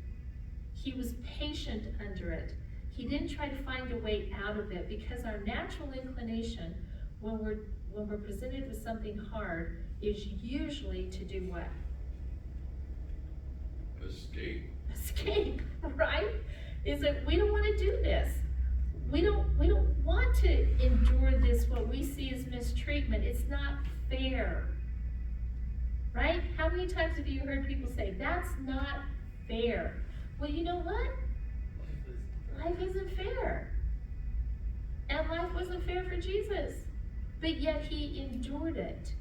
He was patient under it. He didn't try to find a way out of it, because our natural inclination when we're presented with something hard is usually to do what? Escape. Escape, right? Is that we don't want to do this. We don't want to endure this, what we see as mistreatment. It's not fair. Right? How many times have you heard people say, that's not fair? Well, you know what? Life isn't fair. And life wasn't fair for Jesus. But yet he endured it.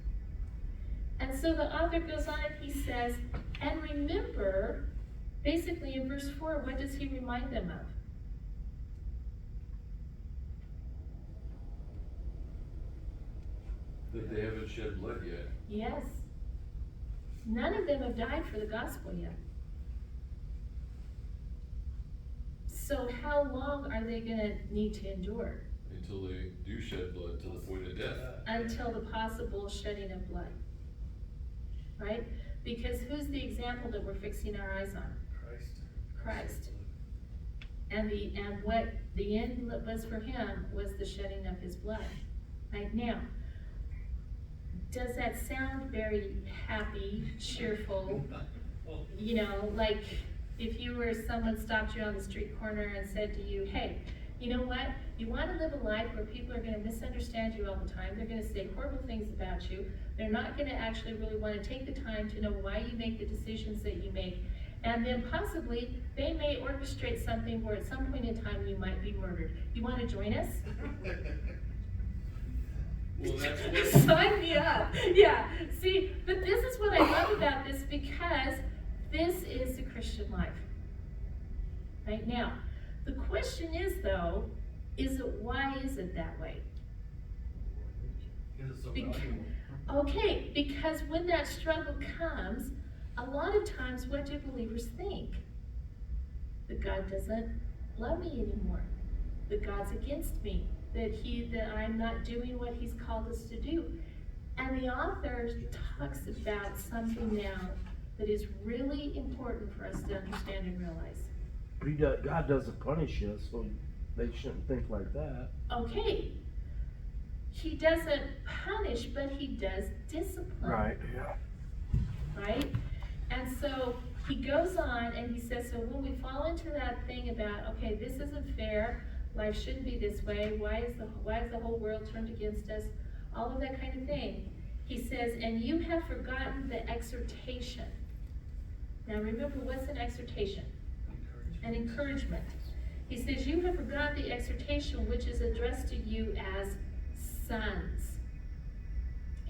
And so the author goes on and he says, and remember, basically in verse 4, what does he remind them of? That they haven't shed blood yet. Yes. None of them have died for the gospel yet. So how long are they going to need to endure? Until they do shed blood to the point of death. Until the possible shedding of blood. Right? Because who's the example that we're fixing our eyes on? Christ. And what the end was for him was the shedding of his blood. Right now, does that sound very happy, cheerful? You know, like if someone stopped you on the street corner and said to you, hey, you know what? You want to live a life where people are going to misunderstand you all the time. They're going to say horrible things about you. They're not going to actually really want to take the time to know why you make the decisions that you make. And then possibly they may orchestrate something where at some point in time you might be murdered. You want to join us? Well, that's what. Sign me up. Yeah. See, but this is what I love about this, because this is the Christian life. Right now, the question is though, why is it that way? Because it's so Bec- valuable. Okay, because when that struggle comes, a lot of times what do believers think? That God doesn't love me anymore. That God's against me. That I'm not doing what he's called us to do. And the author talks about something now that is really important for us to understand and realize. But God doesn't punish us, so they shouldn't think like that. Okay, he doesn't punish, but he does discipline. Yeah. Right? And so he goes on and he says, so when we fall into that thing about, okay, this isn't fair, life shouldn't be this way, why is the whole world turned against us, all of that kind of thing. He says, and you have forgotten the exhortation. Now remember, what's an exhortation? An encouragement. He says, you have forgotten the exhortation which is addressed to you as sons.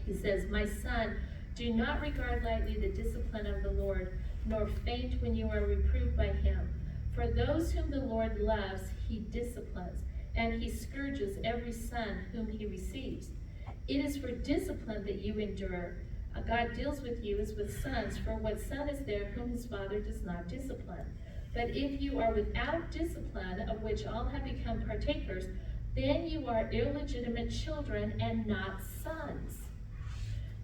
He says, my son, do not regard lightly the discipline of the Lord, nor faint when you are reproved by him. For those whom the Lord loves, he disciplines, and he scourges every son whom he receives. It is for discipline that you endure. God deals with you as with sons, for what son is there whom his father does not discipline? But if you are without discipline, of which all have become partakers, then you are illegitimate children and not sons.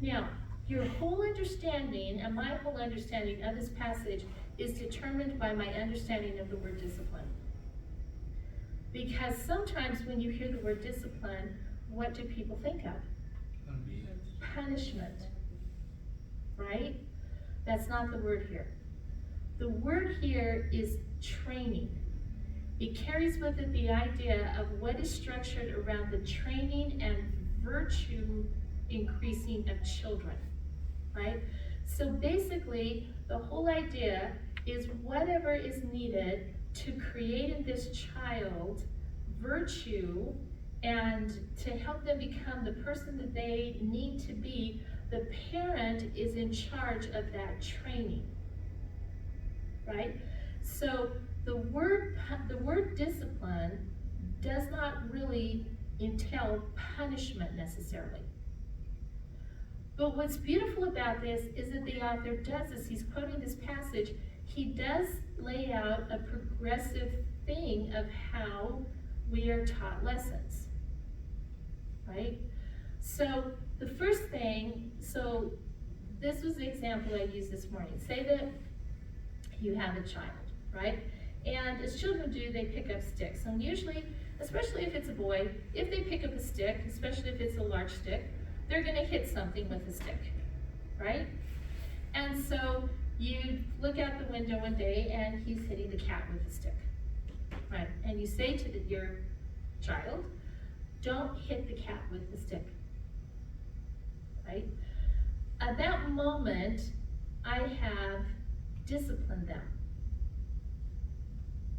Now, your whole understanding and my whole understanding of this passage is determined by my understanding of the word discipline. Because sometimes when you hear the word discipline, what do people think of? Punishment. Right? That's not the word here. The word here is training. It carries with it the idea of what is structured around the training and virtue increasing of children, right? So basically, the whole idea is whatever is needed to create in this child virtue and to help them become the person that they need to be, the parent is in charge of that training, right? So the word discipline does not really entail punishment necessarily. But what's beautiful about this is that the author does this. He's quoting this passage. He does lay out a progressive thing of how we are taught lessons, right? So the first thing, so this was the example I used this morning. Say that you have a child, right? And as children do, they pick up sticks. And usually, especially if it's a boy, if they pick up a stick, especially if it's a large stick, they're gonna hit something with a stick, right? And so you look out the window one day and he's hitting the cat with a stick, right? And you say to your child, don't hit the cat with the stick, right? At that moment, I have disciplined them,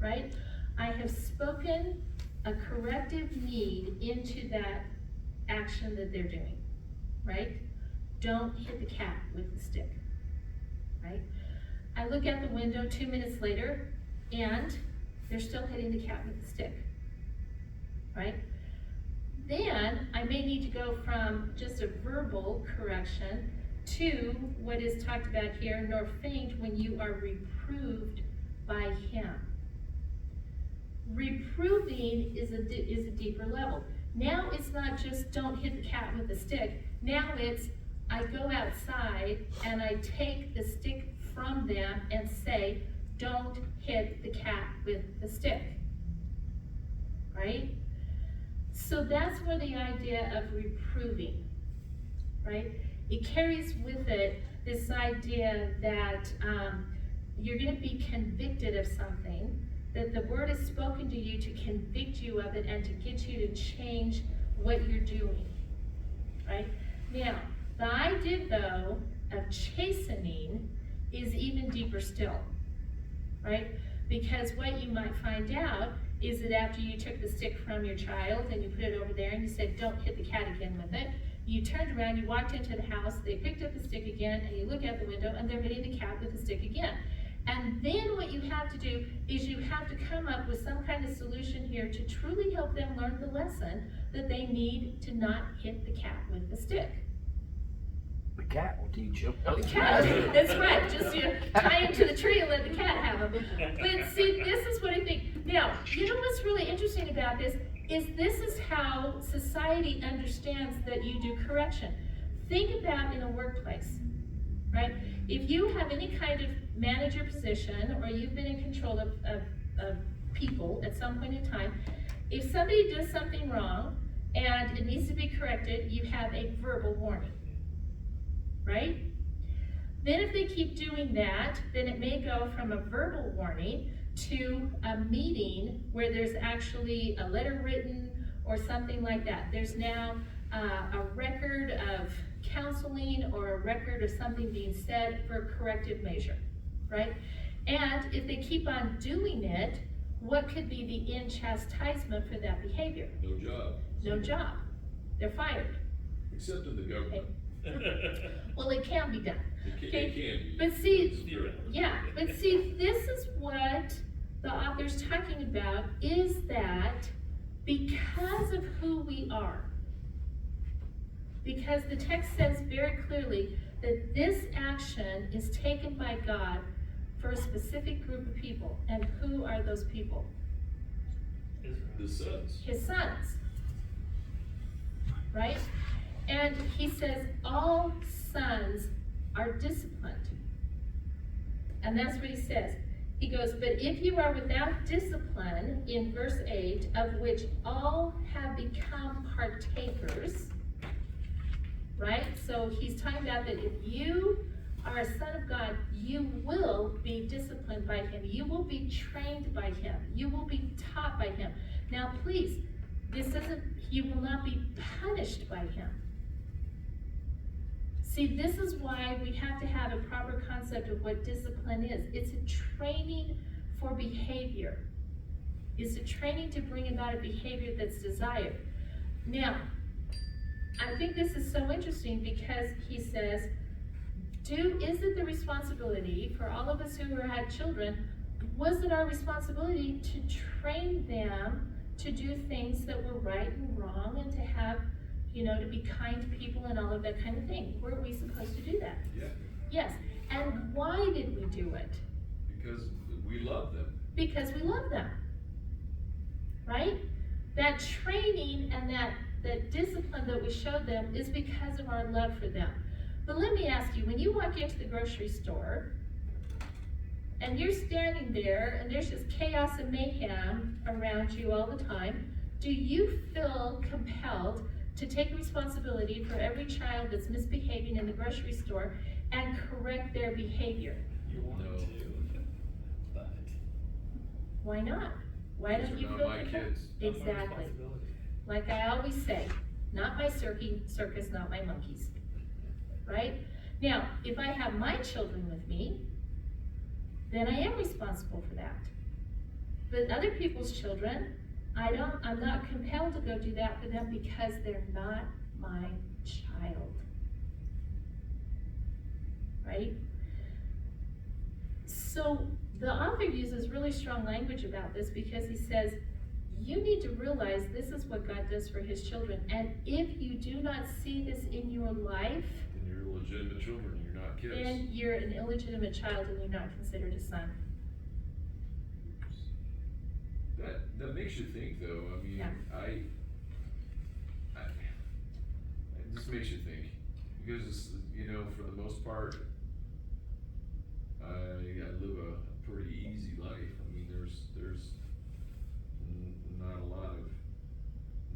right? I have spoken a corrective need into that action that they're doing, right? Don't hit the cat with the stick, right? I look out the window 2 minutes later and they're still hitting the cat with the stick, right? Then I may need to go from just a verbal correction to what is talked about here, nor faint when you are reproved by him. Reproving is a deeper level. Now it's not just don't hit the cat with the stick. Now it's I go outside and I take the stick from them and say, don't hit the cat with the stick, right? So that's where the idea of reproving, right? It carries with it this idea that you're going to be convicted of something, that the word is spoken to you to convict you of it and to get you to change what you're doing, right? Now, the idea, though, of chastening is even deeper still, right? Because what you might find out is that after you took the stick from your child and you put it over there and you said, don't hit the cat again with it, you turned around, you walked into the house, they picked up the stick again, and you look out the window and they're hitting the cat with the stick again. And then what you have to do is you have to come up with some kind of solution here to truly help them learn the lesson that they need to not hit the cat with the stick. The cat will teach you. The cat, that's right, just tie him to the tree and let the cat have him. But see, this is what I think. Now, you know what's really interesting about this is how society understands that you do correction. Think about in a workplace, right? If you have any kind of manager position or you've been in control of people at some point in time, if somebody does something wrong and it needs to be corrected, you have a verbal warning, right? Then if they keep doing that, then it may go from a verbal warning to a meeting where there's actually a letter written or something like that. There's now a record of counseling or a record of something being said for a corrective measure, right? And if they keep on doing it, what could be the end chastisement for that behavior? No job. No job. They're fired. Except in the government. Well, it can be done. It can be. But see, It's theoretical. yeah, but see, this is what the author's talking about, is that because of who we are, because the text says very clearly that this action is taken by God for a specific group of people. And who are those people? The sons. His sons. Right? And he says all sons are disciplined. And that's what he says. He goes, but if you are without discipline, in verse 8, of which all have become partakers, right? So he's talking about that if you are a son of God, you will be disciplined by him. You will be trained by him. You will be taught by him. Now please, you will not be punished by him. See, this is why we have to have a proper concept of what discipline is. It's a training for behavior. It's a training to bring about a behavior that's desired. Now, I think this is so interesting because he says, is it the responsibility for all of us who had children, was it our responsibility to train them to do things that were right and wrong and to have, to be kind to people and all of that kind of thing? Were we supposed to do that? Yeah. Yes. And why did we do it? Because we love them. Because we love them. Right? That training and that discipline that we showed them is because of our love for them. But let me ask you, when you walk into the grocery store and you're standing there and there's just chaos and mayhem around you all the time, do you feel compelled to take responsibility for every child that's misbehaving in the grocery store and correct their behavior? You want No. to, but Why not? Why don't These you are feel not my compelled? kids. not my Exactly. responsibility. Like I always say, not my circus, not my monkeys. Right? Now, if I have my children with me, then I am responsible for that. But other people's children, I'm not compelled to go do that for them because they're not my child. Right? So the author uses really strong language about this because he says, you need to realize this is what God does for his children. And if you do not see this in your life, And you're legitimate children, you're not kids. then you're an illegitimate child and you're not considered a son. That makes you think, though. I mean, Yeah. it just makes you think, because for the most part, I live a pretty easy life. I mean, there's not a lot of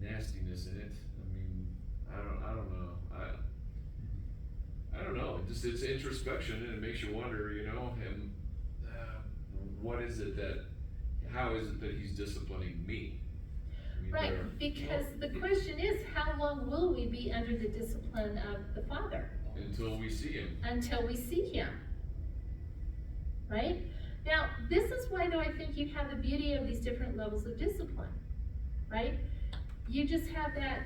nastiness in it. I mean, I don't know. I don't know. It's introspection, and it makes you wonder, and what is it how is it that he's disciplining me? I mean, Right, because the question is, how long will we be under the discipline of the Father? until we see him. Until we see him. Right? Now, this is why though I think you have the beauty of these different levels of discipline, right? You just have that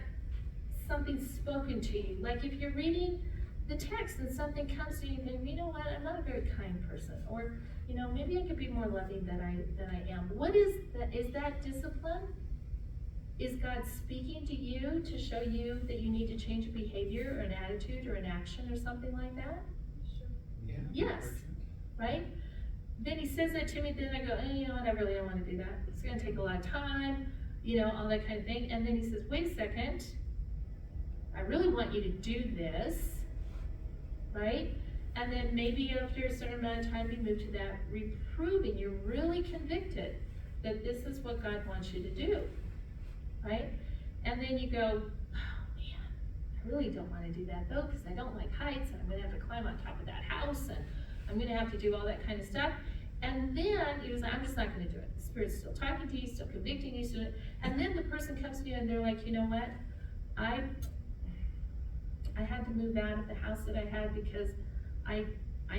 something spoken to you. Like if you're reading the text and something comes to you and you think, you know what, I'm not a very kind person, or you know, maybe I could be more loving than I am. What is that? Is that discipline? Is God speaking to you to show you that you need to change a behavior or an attitude or an action or something like that? Yeah. Yes. Right? Then he says that to me, then I go, you know what, I really don't want to do that. It's gonna take a lot of time, you know, all that kind of thing. And then he says, wait a second, I really want you to do this, right? And then maybe after a certain amount of time, you move to that reproving. You're really convicted that this is what God wants you to do, right? And then you go, oh man, I really don't want to do that though, because I don't like heights, and I'm gonna have to climb on top of that house, and I'm gonna have to do all that kind of stuff. And then he was like, I'm just not gonna do it. The Spirit's still talking to you, still convicting you, still, and then the person comes to you and they're like, you know what? I had to move out of the house that I had because I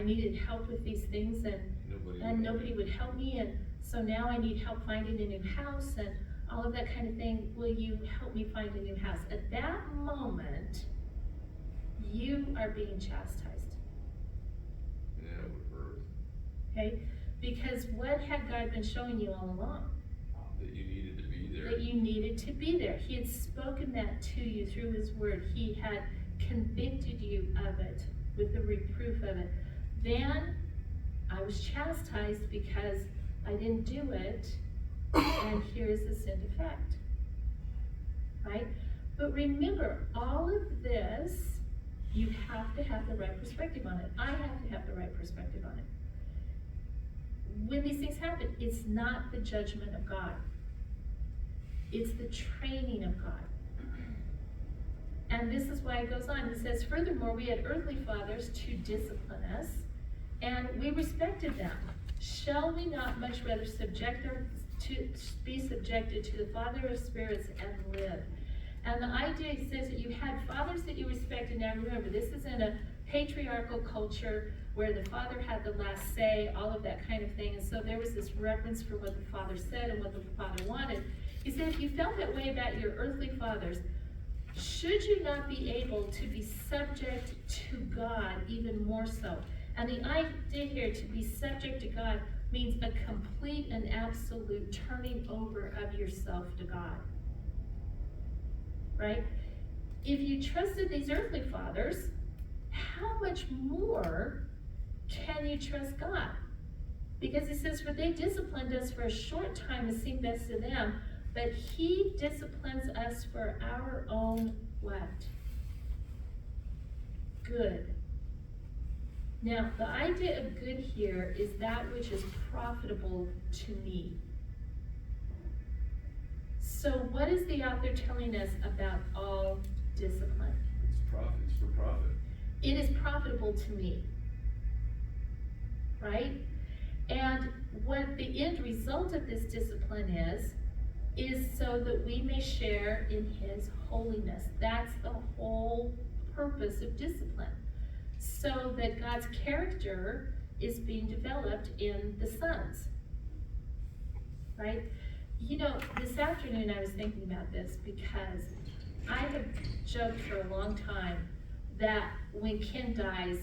needed help with these things, and nobody would help me, and so now I need help finding a new house and all of that kind of thing. Will you help me find a new house? At that moment, you are being chastised. Yeah, it would hurt. Okay? Because what had God been showing you all along? That you needed to be there. That you needed to be there. He had spoken that to you through His Word. He had convicted you of it with the reproof of it. Then I was chastised because I didn't do it, and here is the sin effect. Right? But remember, all of this, you have to have the right perspective on it. I have to have the right perspective on it. When these things happen, it's not the judgment of God. It's the training of God. And this is why it goes on. It says, furthermore, we had earthly fathers to discipline us, and we respected them. Shall we not much rather be subjected to the Father of spirits and live? And the idea says that you had fathers that you respected. Now remember, this is in a patriarchal culture where the father had the last say, all of that kind of thing. And so there was this reverence for what the father said and what the father wanted. He said, if you felt that way about your earthly fathers, should you not be able to be subject to God even more so? And the idea here, to be subject to God, means a complete and absolute turning over of yourself to God. Right? If you trusted these earthly fathers, how much more can you trust God? Because it says, for they disciplined us for a short time as seemed best to them, but He disciplines us for our own what? Good. Now, the idea of good here is that which is profitable to me. So what is the author telling us about all discipline? It's for profit. It is profitable to me. Right? And what the end result of this discipline is so that we may share in His holiness. That's the whole purpose of discipline. So that God's character is being developed in the sons. Right? You know, this afternoon I was thinking about this because I have joked for a long time that when Ken dies,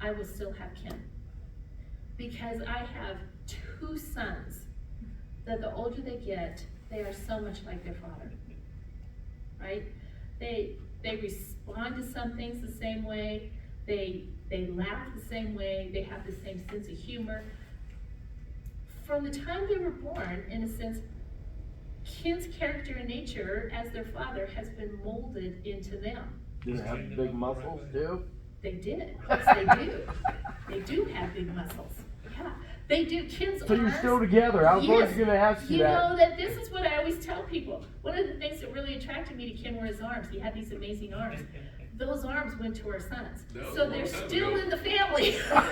I will still have Ken. Because I have two sons that the older they get, they are so much like their father. Right? They respond to some things the same way. They laugh the same way. They have the same sense of humor. From the time they were born, in a sense, Ken's character and nature as their father has been molded into them. Do they have big muscles too? They did. Yes, they do. They do have big muscles. Yeah, they do. Ken's So you're arms. still together. I was always going to ask you You that. know that this is what I always tell people. One of the things that really attracted me to Ken were his arms. He had these amazing arms. Those arms went to our sons. No, So long they're time still ago. in the family. See, Our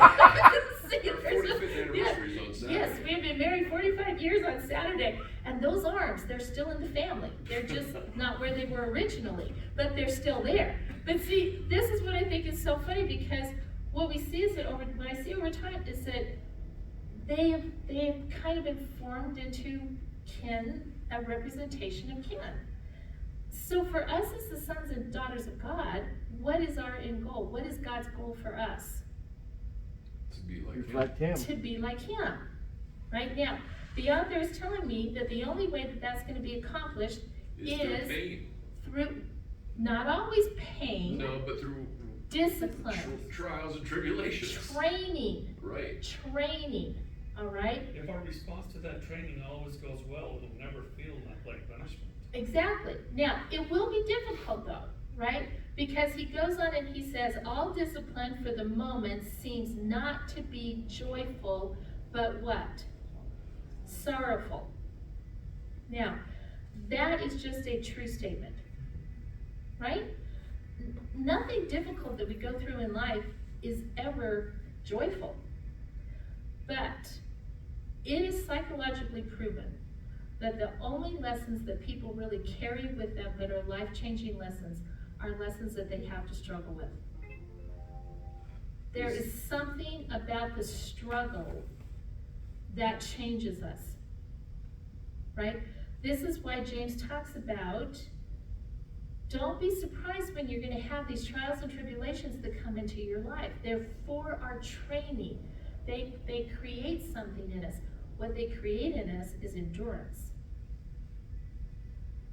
there's 45th anniversary is on Saturday. Yes, we have been married 45 years on Saturday. And those arms, they're still in the family. They're just not where they were originally, but they're still there. But see, this is what I think is so funny, because what we see is that when I see over time is that They have kind of been formed into kin, a representation of kin. So for us as the sons and daughters of God, what is our end goal? What is God's goal for us? To be like It's him. like him. To be like him. Right now, the author is telling me that the only way that that's going to be accomplished Is through is pain. through, not always pain, No, but through discipline, trials and tribulations. training, all right? If our response to that training always goes well, it'll never feel like punishment. Exactly. Now, it will be difficult though, right? Because he goes on and he says, all discipline for the moment seems not to be joyful, but what? Sorrowful. Now, that is just a true statement, right? Nothing difficult that we go through in life is ever joyful. But it is psychologically proven that the only lessons that people really carry with them that are life-changing lessons are lessons that they have to struggle with. There is something about the struggle that changes us, right? This is why James talks about, don't be surprised when you're going to have these trials and tribulations that come into your life. They're for our training. They create something in us. What they create in us is endurance.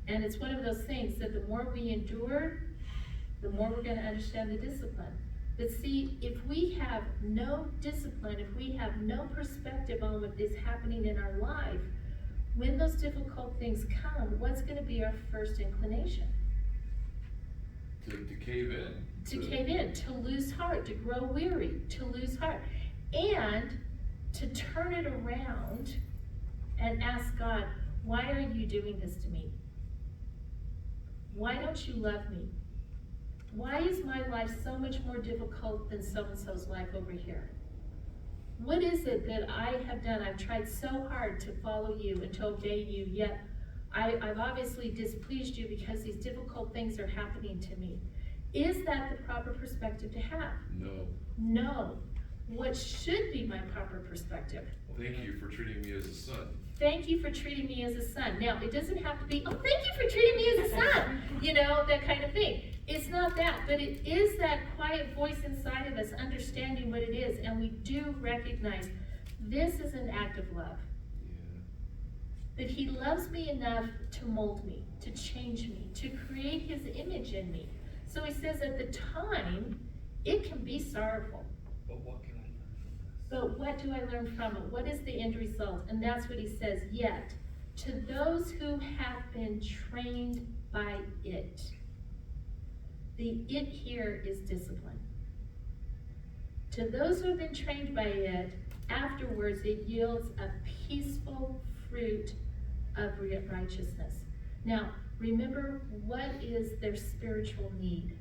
And it's one of those things that the more we endure, the more we're going to understand the discipline. But see, if we have no discipline, if we have no perspective on what is happening in our life, when those difficult things come, what's going to be our first inclination? To cave in. To cave in, to lose heart, to grow weary, to lose heart. And to turn it around and ask God, why are you doing this to me? Why don't you love me? Why is my life so much more difficult than so-and-so's life over here? What is it that I have done? I've tried so hard to follow you and to obey you, yet I've obviously displeased you because these difficult things are happening to me. Is that the proper perspective to have? No. No. What should be my proper perspective? Thank you for treating me as a son. Thank you for treating me as a son. Now, it doesn't have to be, oh, thank you for treating me as a son, you know, that kind of thing. It's not that, but it is that quiet voice inside of us understanding what it is, and we do recognize this is an act of love. Yeah. That he loves me enough to mold me, to change me, to create his image in me. So he says at the time, it can be sorrowful. But what can I learn from this? But what do I learn from it? What is the end result? And that's what he says, yet, to those who have been trained by it. The it here is discipline. To those who have been trained by it, afterwards it yields a peaceful fruit of righteousness. Now, remember, what is their spiritual need?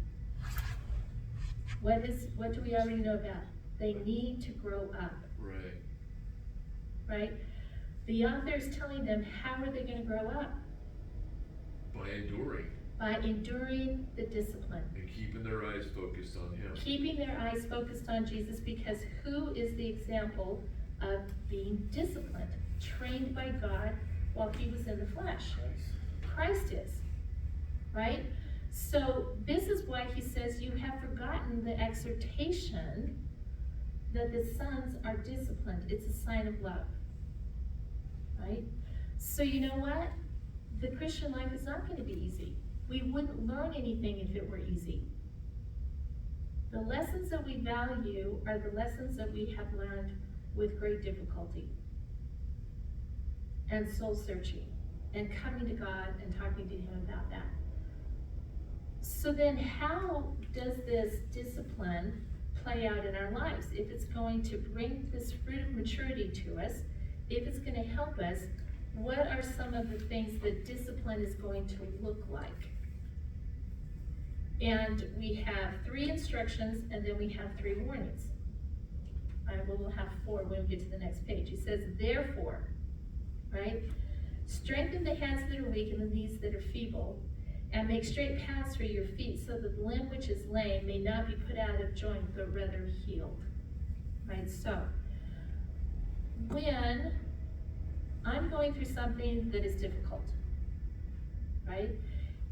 What do we already know about? They need to grow up. Right. Right? The author is telling them, how are they going to grow up? By enduring. By enduring the discipline. And keeping their eyes focused on him. Keeping their eyes focused on Jesus, because who is the example of being disciplined, trained by God while he was in the flesh? Christ is, right? So this is why he says you have forgotten the exhortation that the sons are disciplined. It's a sign of love, right? So you know what? The Christian life is not going to be easy. We wouldn't learn anything if it were easy. The lessons that we value are the lessons that we have learned with great difficulty and soul searching and coming to God and talking to him about that. So then how does this discipline play out in our lives? If it's going to bring this fruit of maturity to us, if it's going to help us, what are some of the things that discipline is going to look like? And we have 3 instructions, and then we have 3 warnings. We'll have 4 when we get to the next page. He says, therefore, right? Strengthen the hands that are weak and the knees that are feeble, and make straight paths for your feet, so that the limb which is lame may not be put out of joint, but rather healed. Right? So, when I'm going through something that is difficult, right?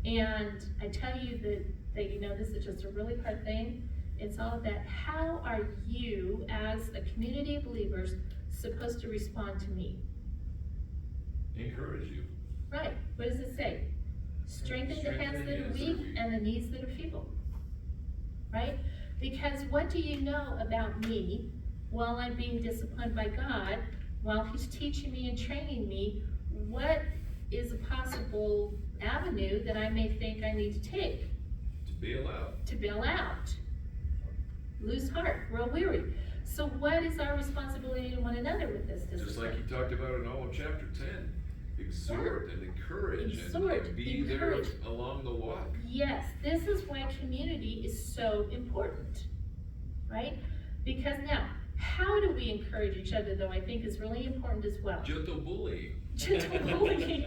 And I tell you that you know this is just a really hard thing. It's all that, how are you as a community of believers supposed to respond to me? Encourage you. Right, what does it say? Strengthen the hands that are weak and the knees that are feeble. Right? Because what do you know about me while I'm being disciplined by God, while He's teaching me and training me? What is a possible avenue that I may think I need to take? To bail out. To bail out. Lose heart, grow weary. So what is our responsibility to one another with this discipline? Just like he talked about in all of chapter 10. Exhort and encourage Exhort, and be encourage. there along the walk. Yes, this is why community is so important, right? Because now, how do we encourage each other, though, I think is really important as well. Gentle bullying. Gentle bullying.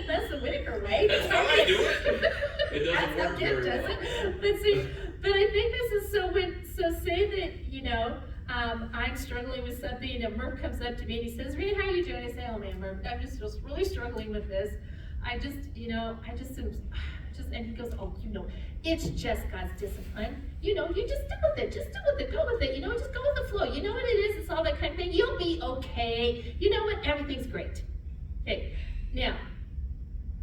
That's the Whitaker way. That's how I do it. It doesn't That's work how very does well. it. But see, but I think this is so say that, you know, I'm struggling with something and Murph comes up to me and he says, Rita, how you doing? I say, oh man, Murph, I'm just really struggling with this. I just, you know, and he goes, oh, you know, it's just God's discipline. You know, you just deal with it, go with it, you know, just go with the flow. You know what it is, it's all that kind of thing. You'll be okay. You know what, everything's great. Okay, now,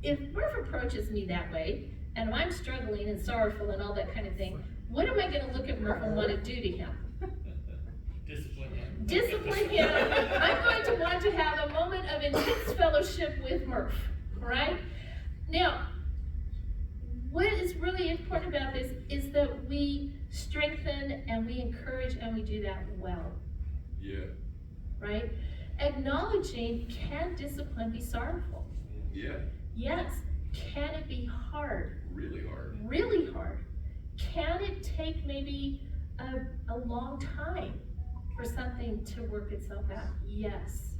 if Murph approaches me that way, and I'm struggling and sorrowful and all that kind of thing, what am I gonna look at Murph and want to do to him? Discipline him. Discipline him. I'm going to want to have a moment of intense fellowship with Murph, right? Now, what is really important about this is that we strengthen and we encourage and we do that well. Yeah. Right? Acknowledging, can discipline be sorrowful? Yeah. Yes. Can it be hard? Really hard. Really hard. Can it take maybe a long time for something to work itself out? Yes.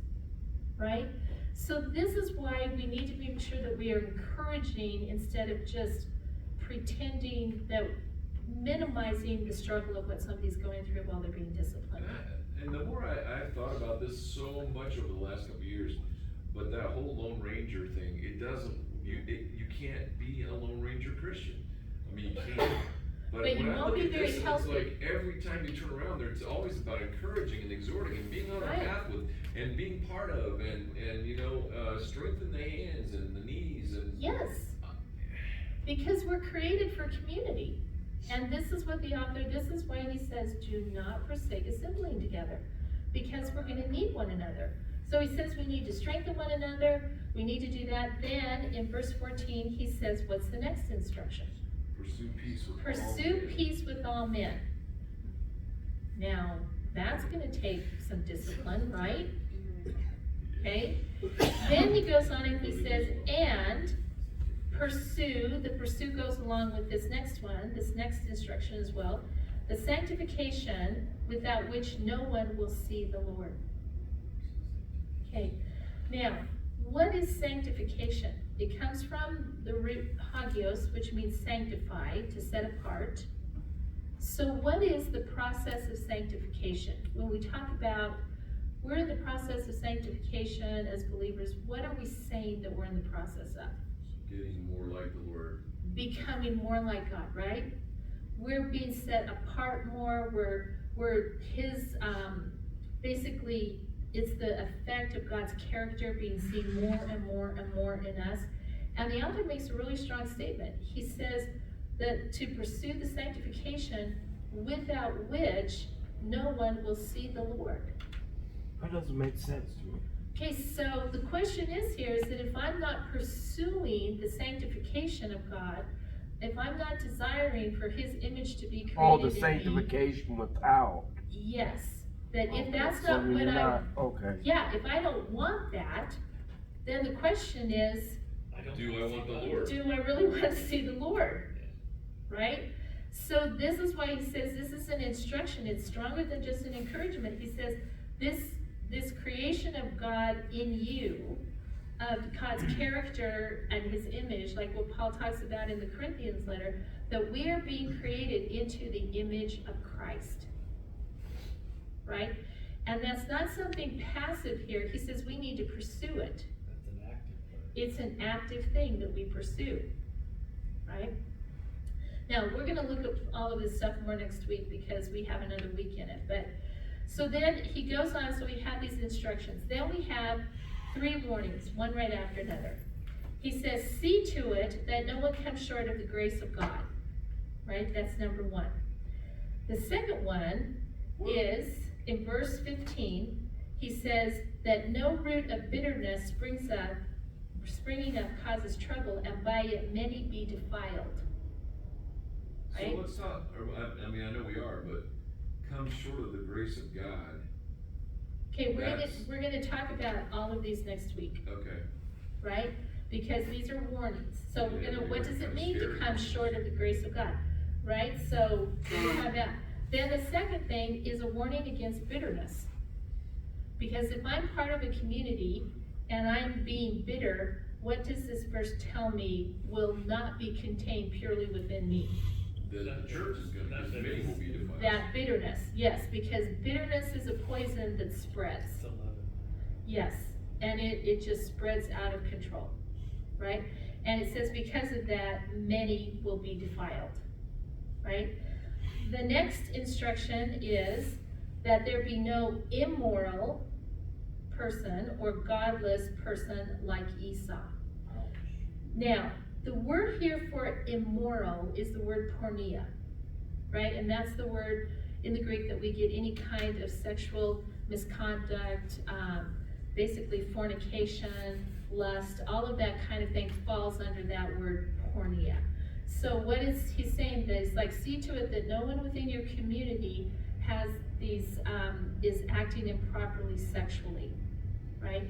Right? So this is why we need to make sure that we are encouraging instead of just pretending that minimizing the struggle of what somebody's going through while they're being disciplined. And the more I've thought about this so much over the last couple of years, but that whole Lone Ranger thing, you can't be a Lone Ranger Christian. I mean, you can't. But you when I won't look be at very this, healthy. it's like every time you turn around there, it's always about encouraging and exhorting and being on a Right. path with, and being part of, and you know, strengthen the hands and the knees and. Yes. Because we're created for community. And this is what this is why he says, do not forsake assembling together. Because we're gonna need one another. So he says we need to strengthen one another, we need to do that. Then in verse 14, he says, what's the next instruction? Pursue peace with all Pursue men. peace with all men. Now, that's gonna take some discipline, right? Okay? Then he goes on and he says, and pursue, the pursue goes along with this next one, this next instruction as well, the sanctification without which no one will see the Lord. Okay, now, what is sanctification? It comes from the root hagios, which means sanctify, to set apart. So what is the process of sanctification? When we talk about we're in the process of sanctification as believers, what are we saying that we're in the process of? Getting more like the Lord. Becoming more like God, right? We're being set apart more, we're His, basically, it's the effect of God's character being seen more and more and more in us. And the author makes a really strong statement. He says that to pursue the sanctification without which no one will see the Lord. That doesn't make sense to me. Okay, so the question is here is that if I'm not pursuing the sanctification of God, if I'm not desiring for His image to be created All the in me, sanctification without. yes, that if that's So not you're what not, okay. yeah, if I don't want that, then the question is, Do I want the Lord? do I really want to see the Lord? Right? So this is why he says this is an instruction. It's stronger than just an encouragement. He says this creation of God in you, of God's character and His image, like what Paul talks about in the Corinthians letter, that we are being created into the image of Christ. Right? And that's not something passive here. He says we need to pursue it. That's an active part. It's an active thing that we pursue, right? Now, we're gonna look at all of this stuff more next week because we have another week in it, but, so then he goes on, so we have these instructions. Then we have 3 warnings, one right after another. He says, see to it that no one comes short of the grace of God, right? That's number 1. The second one is, in verse 15, he says that no root of bitterness springing up causes trouble, and by it many be defiled. Right? So let's not, I mean, I know we are, but come short of the grace of God. Okay, That's- we're gonna talk about all of these next week, Okay. right? Because these are warnings. So we're Yeah, gonna, what does it kinda mean to scary. come short of the grace of God, right? So we're gonna have that. Then the second thing is a warning against bitterness. Because if I'm part of a community and I'm being bitter, what does this verse tell me will not be contained purely within me? The church is gonna, because many will be defiled. That bitterness, yes, because bitterness is a poison that spreads. It's 11. Yes, and it just spreads out of control, right? And it says because of that, many will be defiled, right? The next instruction is that there be no immoral person or godless person like Esau. Now, the word here for immoral is the word porneia, right? And that's the word in the Greek that we get any kind of sexual misconduct, basically fornication, lust, all of that kind of thing falls under that word porneia. So what is he saying? That is like, see to it that no one within your community has these, is acting improperly sexually, right?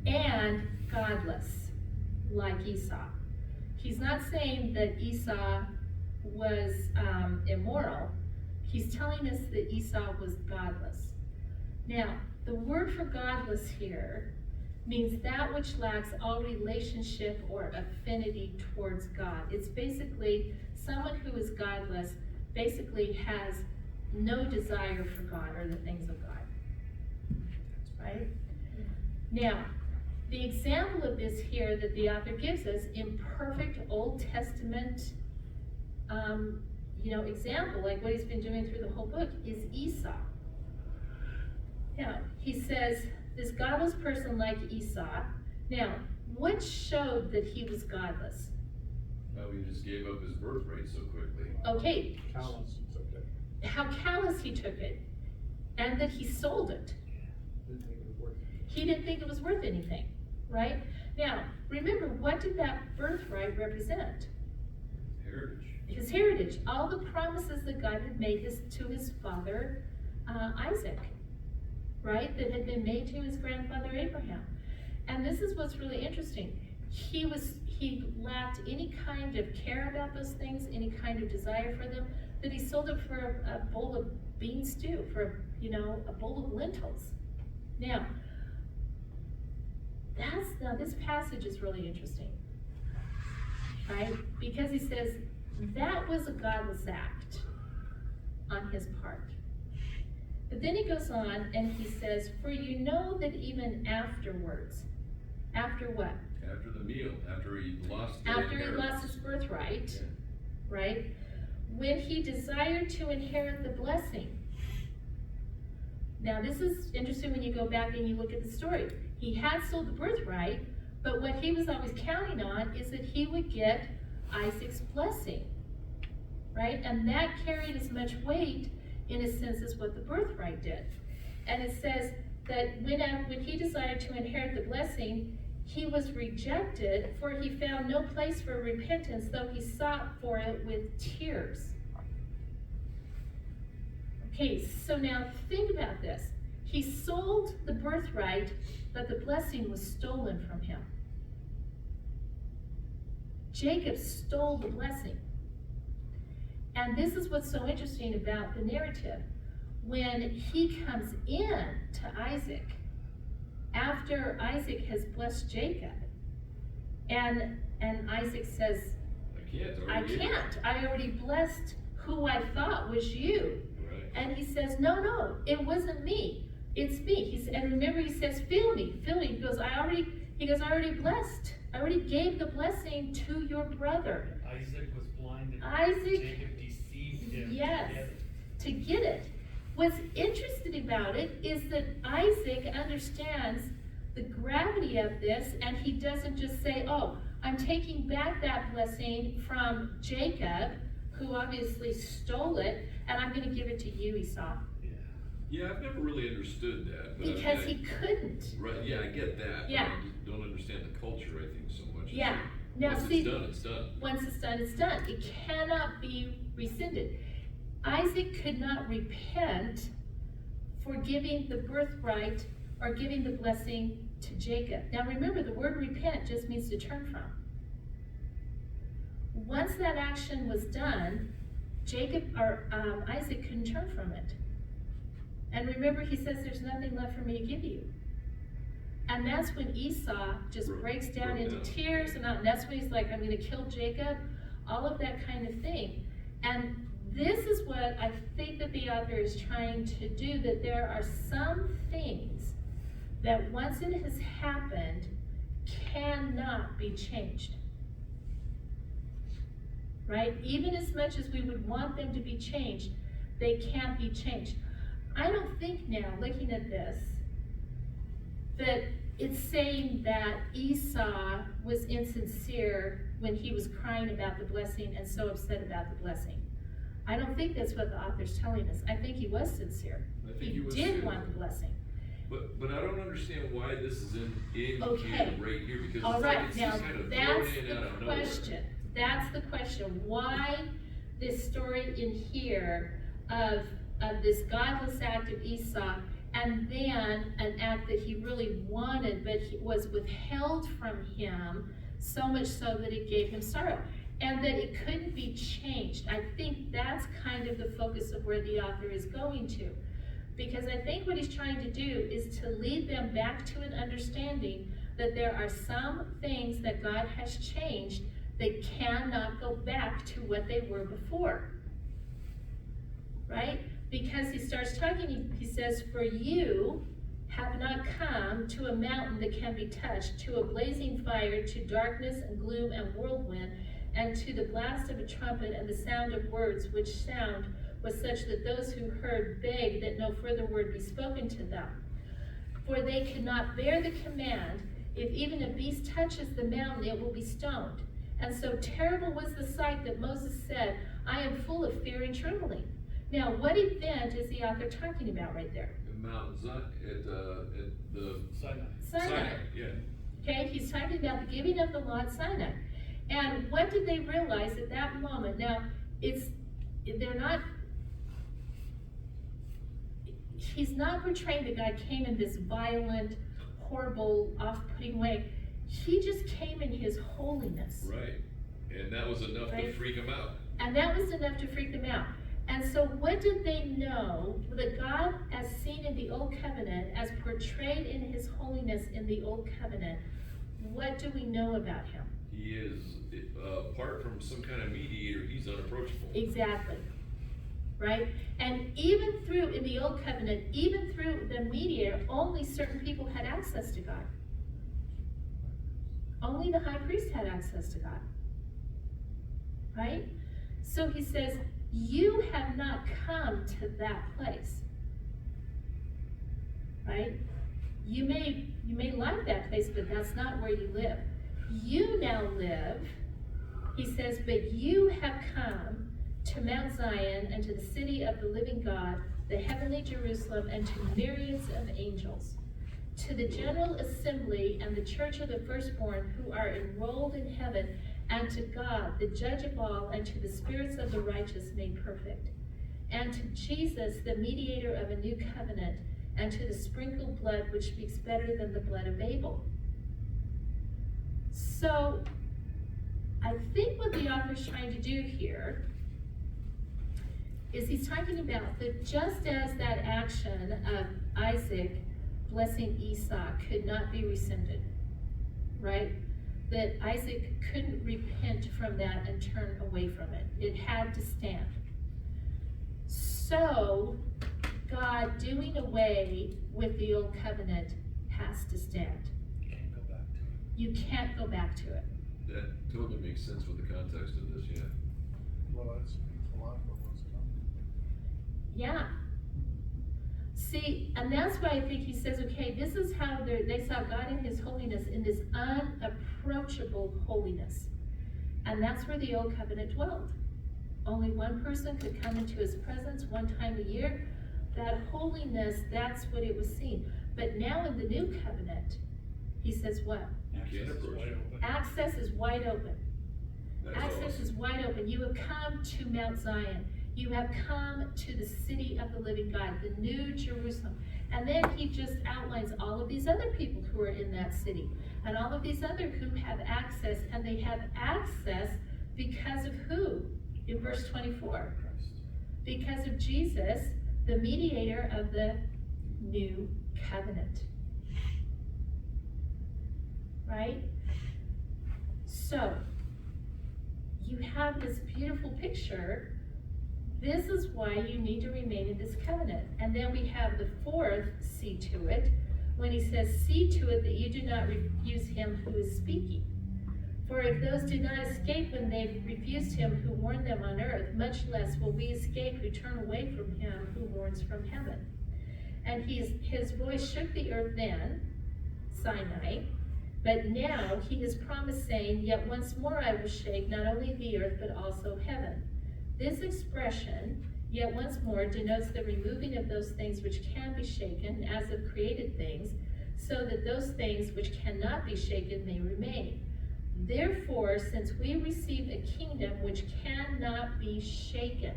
And godless, like Esau. He's not saying that Esau was immoral. He's telling us that Esau was godless. Now, the word for godless here means that which lacks all relationship or affinity towards God. It's basically someone who is godless basically has no desire for God or the things of God, right? Now, the example of this here that the author gives us in perfect Old Testament, example, like what he's been doing through the whole book, is Esau. Now, he says, this godless person like Esau. Now, what showed that he was godless? Oh, he just gave up his birthright so quickly. Okay, Callous, it's okay. how callous he took it, and that he sold it. Didn't think it was worth it. He didn't think it was worth anything, right? Now, remember, what did that birthright represent? Heritage. His heritage, all the promises that God had made to his father, Isaac, right? That had been made to his grandfather Abraham. And this is what's really interesting. He lacked any kind of care about those things, any kind of desire for them, that he sold it for a bowl of bean stew, for a bowl of lentils. Now this passage is really interesting, right? Because he says that was a godless act on his part. But then he goes on and he says, for you know that even afterwards, after what? After the meal, after he lost the After he inheritance. lost his birthright, Yeah. right? When he desired to inherit the blessing. Now this is interesting when you go back and you look at the story. He had sold the birthright, but what he was always counting on is that he would get Isaac's blessing, right? And that carried as much weight in a sense as what the birthright did. And it says that when he desired to inherit the blessing, he was rejected, for he found no place for repentance, though he sought for it with tears. Okay, so now think about this. He sold the birthright, but the blessing was stolen from him. Jacob stole the blessing. And this is what's so interesting about the narrative. When he comes in to Isaac, after Isaac has blessed Jacob, and Isaac says, I can't. I already blessed who I thought was you. Right. And he says, no, it wasn't me. It's me. And remember, he says, feel me. He goes, I already blessed. I already gave the blessing to your brother. Isaac was blinded. Isaac- Jacob deceived him. Yes, to get it. to get it. What's interesting about it is that Isaac understands the gravity of this, and he doesn't just say, oh, I'm taking back that blessing from Jacob, who obviously stole it, and I'm gonna give it to you, Esau. Yeah. Yeah, I've never really understood that. But I mean, Because he couldn't. Right, yeah, I get that. Yeah. But I just don't understand the culture, I think, so much. Yeah. Now, Once see, it's done, it's done. once it's done, it's done. It cannot be rescinded. Isaac could not repent for giving the birthright or giving the blessing to Jacob. Now remember, the word repent just means to turn from. Once that action was done, Isaac couldn't turn from it. And remember, he says, there's nothing left for me to give you. And that's when Esau just breaks down into tears, and that's when he's like, I'm gonna kill Jacob, all of that kind of thing. And this is what I think that the author is trying to do, that there are some things that once it has happened, cannot be changed. Right? Even as much as we would want them to be changed, they can't be changed. I don't think now, looking at this, that it's saying that Esau was insincere when he was crying about the blessing and so upset about the blessing. I don't think that's what the author's telling us. I think he was sincere. I think he was did too. want the blessing. But I don't understand why this is in Okay. here, right here, because All it's right, like it's now just kind of that's thrown in the out of nowhere. question. That's the question. Why this story in here of this godless act of Esau, and then an act that he really wanted, but was withheld from him, so much so that it gave him sorrow, and that it couldn't be changed. I think that's kind of the focus of where the author is going to. Because I think what he's trying to do is to lead them back to an understanding that there are some things that God has changed that cannot go back to what they were before. Right? Because he starts talking, he says, for you have not come to a mountain that can be touched, to a blazing fire, to darkness and gloom and whirlwind, and to the blast of a trumpet and the sound of words, which sound was such that those who heard begged that no further word be spoken to them. For they could not bear the command, if even a beast touches the mountain, it will be stoned. And so terrible was the sight that Moses said, I am full of fear and trembling. Now, what event is the author talking about right there? In Mount Zion, at the Sinai. Sinai. yeah. Okay, he's talking about the giving of the law at Sinai. And what did they realize at that moment? Now, he's not portraying that God came in this violent, horrible, off-putting way. He just came in his holiness. Right, and that was enough to Right. freak him out. And that was enough to freak them out. And so what did they know? That God, as seen in the Old Covenant, as portrayed in his holiness in the Old Covenant, what do we know about him? He is, apart from some kind of mediator, he's unapproachable. Exactly. Right? And even through, in the Old Covenant, even through the mediator, only certain people had access to God. Only the high priest had access to God. Right? So he says, you have not come to that place. Right? You may like that place, but that's not where you live. You now live, he says, but you have come to Mount Zion and to the city of the living God, the heavenly Jerusalem, and to myriads of angels, to the general assembly and the church of the firstborn who are enrolled in heaven, and to God, the judge of all, and to the spirits of the righteous made perfect, and to Jesus, the mediator of a new covenant, and to the sprinkled blood which speaks better than the blood of Abel. So, I think what the author's trying to do here is he's talking about that just as that action of Isaac blessing Esau could not be rescinded, right? That Isaac couldn't repent from that and turn away from it. It had to stand. So, God doing away with the old covenant has to stand. Can't go back to it. You can't go back to it. That totally makes sense with the context of this, yeah. Well, that's a lot of what's coming. Yeah. See, and that's why I think he says, okay, this is how they saw God in his holiness, in this unapproachable holiness. And that's where the old covenant dwelled. Only one person could come into his presence one time a year. That holiness, that's what it was seen. But now in the new covenant, he says what? You can't Access is approach wide it. open. Access is wide open. That's Access awesome. is wide open. You have come to Mount Zion. You have come to the city of the living God, the new Jerusalem. And then he just outlines all of these other people who are in that city, and all of these other who have access, and they have access because of who? In verse 24. Because of Jesus, the mediator of the new covenant. Right? So, you have this beautiful picture. This is why you need to remain in this covenant. And then we have the fourth see to it, when he says, see to it that you do not refuse him who is speaking. For if those do not escape when they've refused him who warned them on earth, much less will we escape who turn away from him who warns from heaven. And his voice shook the earth then, Sinai, but now he is promised, saying, yet once more I will shake not only the earth but also heaven. This expression, yet once more, denotes the removing of those things which can be shaken, as of created things, so that those things which cannot be shaken may remain. Therefore, since we receive a kingdom which cannot be shaken,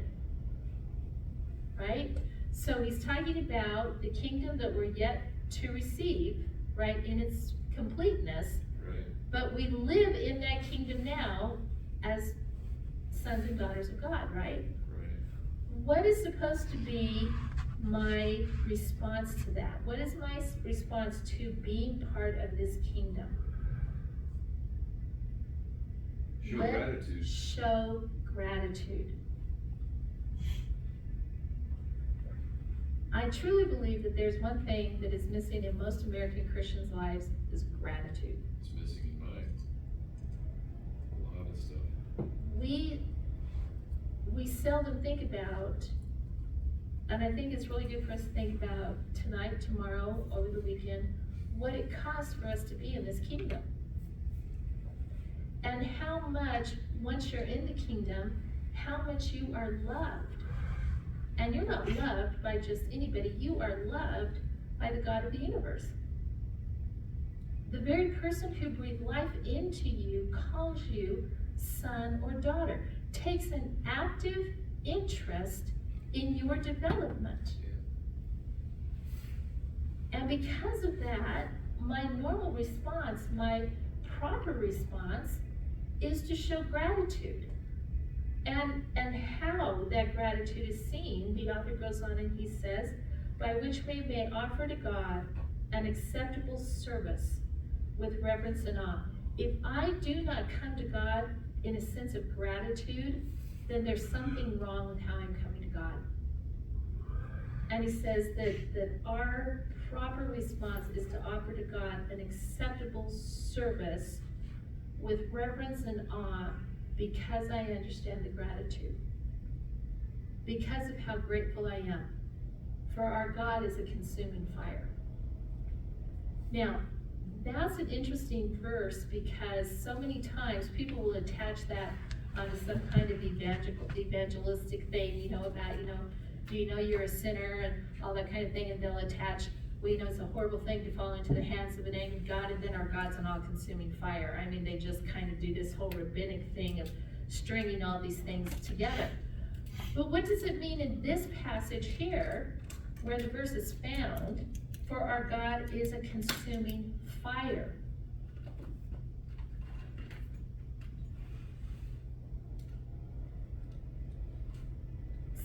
right? So he's talking about the kingdom that we're yet to receive, right, in its completeness, Right. but we live in that kingdom now as sons and daughters of God, right? Right. What is supposed to be my response to that? What is my response to being part of this kingdom? Show Let- gratitude. Show gratitude. I truly believe that there's one thing that is missing in most American Christians' lives is gratitude. It's missing in mine. A lot of stuff. We seldom think about, and I think it's really good for us to think about tonight, tomorrow, over the weekend, what it costs for us to be in this kingdom. And how much, once you're in the kingdom, how much you are loved. And you're not loved by just anybody, you are loved by the God of the universe. The very person who breathed life into you calls you son or daughter, takes an active interest in your development. And because of that, my normal response, my proper response, is to show gratitude. And how that gratitude is seen, the author goes on and he says, by which we may offer to God an acceptable service with reverence and awe. If I do not come to God in a sense of gratitude, then there's something wrong with how I'm coming to God. And he says that our proper response is to offer to God an acceptable service with reverence and awe, because I understand the gratitude. Because of how grateful I am. For our God is a consuming fire. Now, that's an interesting verse, because so many times people will attach that onto some kind of evangelistic thing, about, do you know you're a sinner and all that kind of thing, and they'll attach, well, it's a horrible thing to fall into the hands of an angry God, and then our God's an all-consuming fire. I mean, they just kind of do this whole rabbinic thing of stringing all these things together. But what does it mean in this passage here, where the verse is found, for our God is a consuming fire?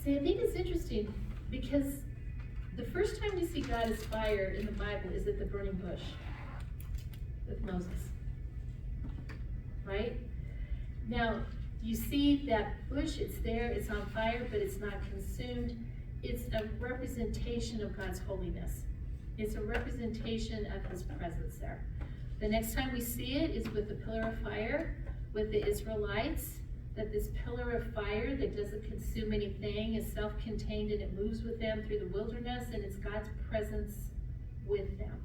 See, I think it's interesting, because the first time we see God as fire in the Bible is at the burning bush with Moses, right? Now, you see that bush, it's there, it's on fire, but it's not consumed. it's a representation of God's holiness. It's a representation of his presence there. The next time we see it is with the pillar of fire, with the Israelites, that this pillar of fire that doesn't consume anything is self-contained and it moves with them through the wilderness, and it's God's presence with them.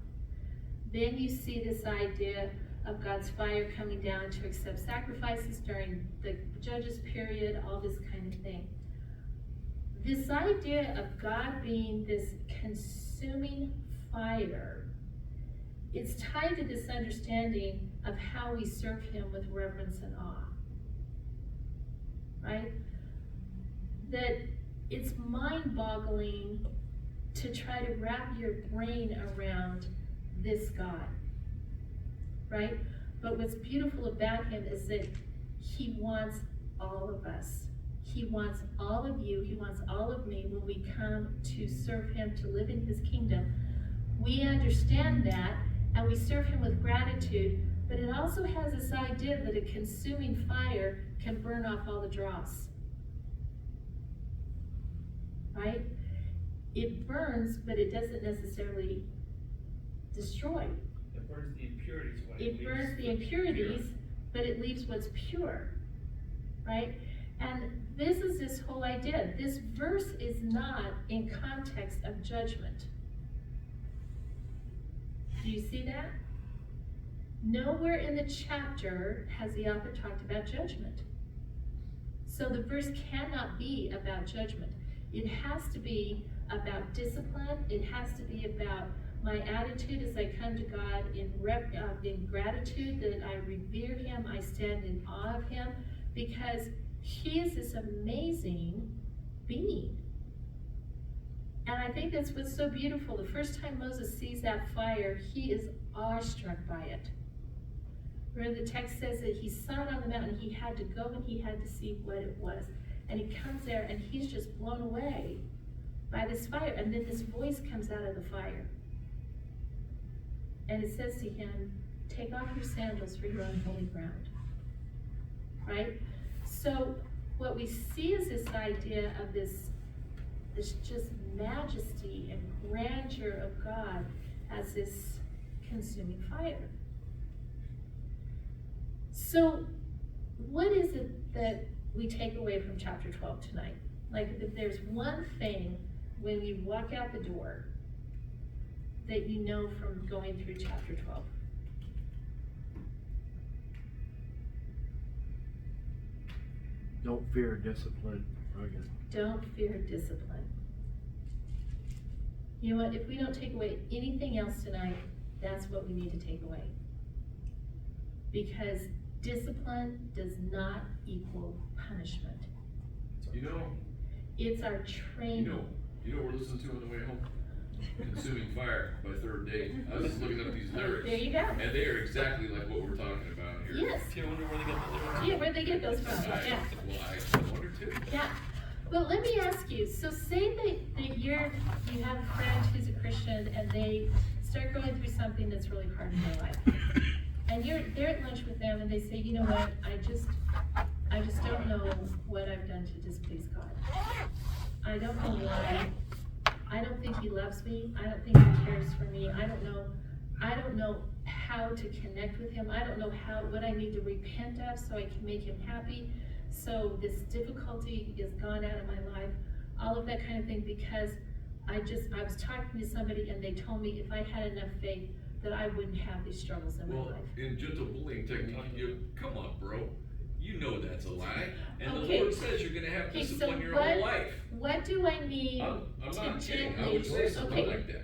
Then you see this idea of God's fire coming down to accept sacrifices during the Judges period, all this kind of thing. This idea of God being this consuming fire, it's tied to this understanding of how we serve him with reverence and awe. Right? That it's mind-boggling to try to wrap your brain around this God. Right? But what's beautiful about him is that he wants all of us. He wants all of you, he wants all of me when we come to serve him, to live in his kingdom. We understand that, and we serve him with gratitude, but it also has this idea that a consuming fire can burn off all the dross. Right? It burns, but it doesn't necessarily destroy. It burns the impurities away. It burns the impurities, but it leaves what's pure. Right? And this is this whole idea. This verse is not in context of judgment. Do you see that? Nowhere in the chapter has the author talked about judgment. So the verse cannot be about judgment. It has to be about discipline. It has to be about my attitude as I come to God in gratitude, that I revere him, I stand in awe of him, because he is this amazing being. And I think that's what's so beautiful. The first time Moses sees that fire, he is awestruck by it. Where the text says that he saw it on the mountain, he had to go and he had to see what it was. And he comes there and he's just blown away by this fire. And then this voice comes out of the fire. And it says to him, take off your sandals, for you're on holy ground. Right? So what we see is this idea of this just majesty and grandeur of God as this consuming fire. So what is it that we take away from chapter 12 tonight? Like, if there's one thing when you walk out the door that you know from going through chapter 12. Don't fear discipline. Okay. Don't fear discipline. You know what? If we don't take away anything else tonight, that's what we need to take away. Because discipline does not equal punishment. You know, It's our training. you know what we're listening to on the way home? Consuming Fire by Third Day. I was just looking up these lyrics. There you go. And they are exactly like what we're talking about here. Yes. Do you wonder where they get the lyrics? Yeah, where'd they get those from? Yeah. Well, I wonder too. Yeah. Well, let me ask you, so say that you have a friend who's a Christian and they start going through something that's really hard in their life. And they're at lunch with them and they say, you know what, I just don't know what I've done to displease God. I don't know why. I don't think he loves me. I don't think he cares for me. I don't know how to connect with him. I don't know what I need to repent of so I can make him happy. So this difficulty is gone out of my life. All of that kind of thing, because I was talking to somebody and they told me if I had enough faith that I wouldn't have these struggles in my Well, life. in gentle bullying technique, come on, bro. You know that's a lie. And Okay. the Lord says you're gonna have Okay, so discipline your whole life. what do I need I'm to not kidding. I gently? would say something Okay. like that.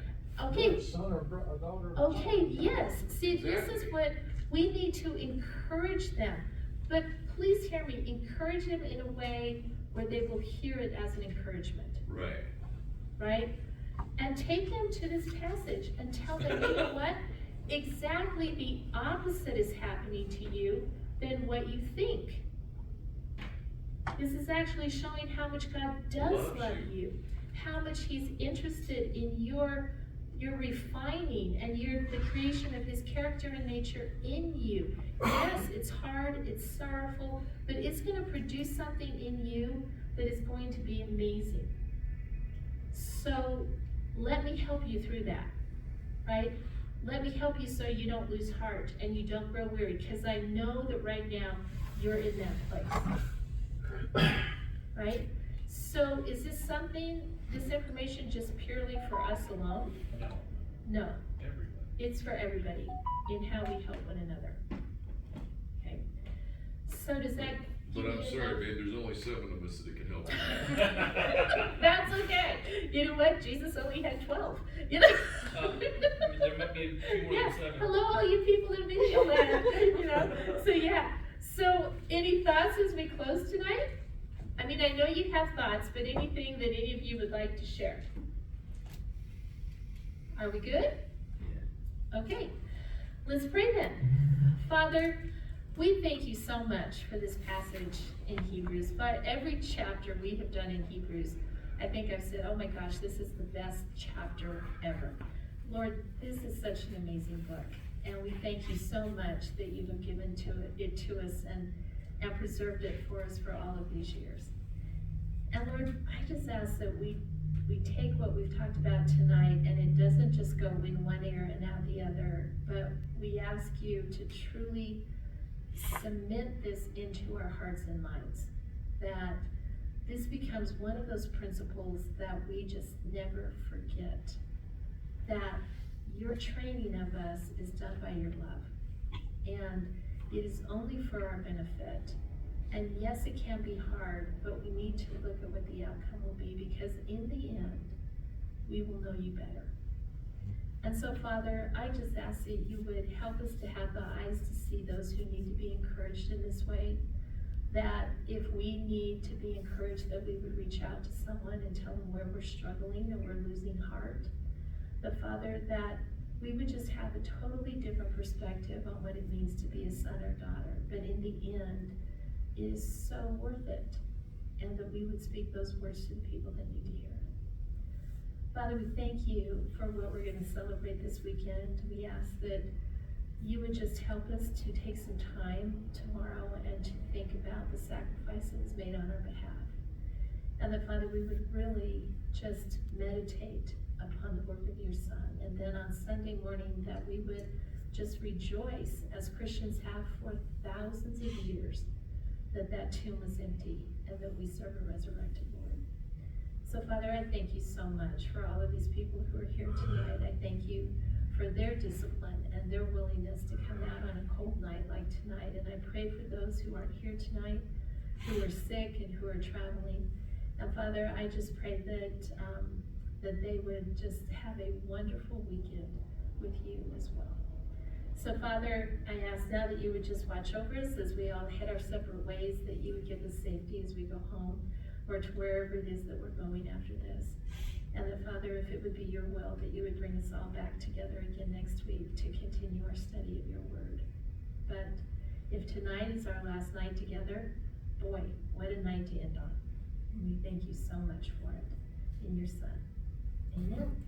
Okay, A son or a daughter. okay, yes. See, this is Exactly. what we need to encourage them. But please hear me, encourage them in a way where they will hear it as an encouragement, Right. right? And take them to this passage and tell them, you know what? Exactly the opposite is happening to you than what you think. This is actually showing how much God does Loves love you, how much he's interested in your refining and the creation of his character and nature in you. Yes, it's hard, it's sorrowful, but it's going to produce something in you that is going to be amazing. So let me help you through that, right? Let me help you so you don't lose heart and you don't grow weary, because I know that right now you're in that place, right? So is this this information just purely for us alone? No, No, everybody. it's for everybody in how we help one another. Okay, so does that But give I'm you sorry, enough? babe, there's only 7 of us that can help you. That's okay. You know what? Jesus only had 12. You know? I mean, there might be a few more Yeah. than 7. Hello, all you people in video land. You know? So yeah. So any thoughts as we close tonight? I mean, I know you have thoughts, but anything that any of you would like to share? Are we good? Okay. Let's pray then. Father, we thank you so much for this passage in Hebrews. But every chapter we have done in Hebrews, I think I've said, oh my gosh, this is the best chapter ever. Lord, this is such an amazing book. And we thank you so much that you have given it to us and preserved it for us for all of these years. And Lord, I just ask that we take what we've talked about tonight, and it doesn't just go in one ear and out the other, but we ask you to truly cement this into our hearts and minds, that this becomes one of those principles that we just never forget, that your training of us is done by your love, and it is only for our benefit. And yes, it can be hard, but we need to look at what the outcome will be, because in the end, we will know you better. And so, Father, I just ask that you would help us to have the eyes to see those who need to be encouraged in this way, that if we need to be encouraged, that we would reach out to someone and tell them where we're struggling and we're losing heart. But Father, that we would just have a totally different perspective on what it means to be a son or daughter. But in the end, it is so worth it, and that we would speak those words to the people that need to hear it. Father, we thank you for what we're going to celebrate this weekend. We ask that you would just help us to take some time tomorrow and to think about the sacrifices made on our behalf. And that, Father, we would really just meditate upon the work of your Son. And then on Sunday morning, that we would just rejoice, as Christians have for thousands of years, that tomb was empty and that we serve a resurrected Lord. So, Father, I thank you so much for all of these people who are here tonight. I thank you for their discipline and their willingness to come out on a cold night like tonight. And I pray for those who aren't here tonight, who are sick and who are traveling. And Father, I just pray that they would just have a wonderful weekend with you as well. So Father, I ask now that you would just watch over us as we all head our separate ways, that you would give us safety as we go home or to wherever it is that we're going after this. And that, Father, if it would be your will, that you would bring us all back together again next week to continue our study of your word. But if tonight is our last night together, boy, what a night to end on. And we thank you so much for it in your Son. Amen.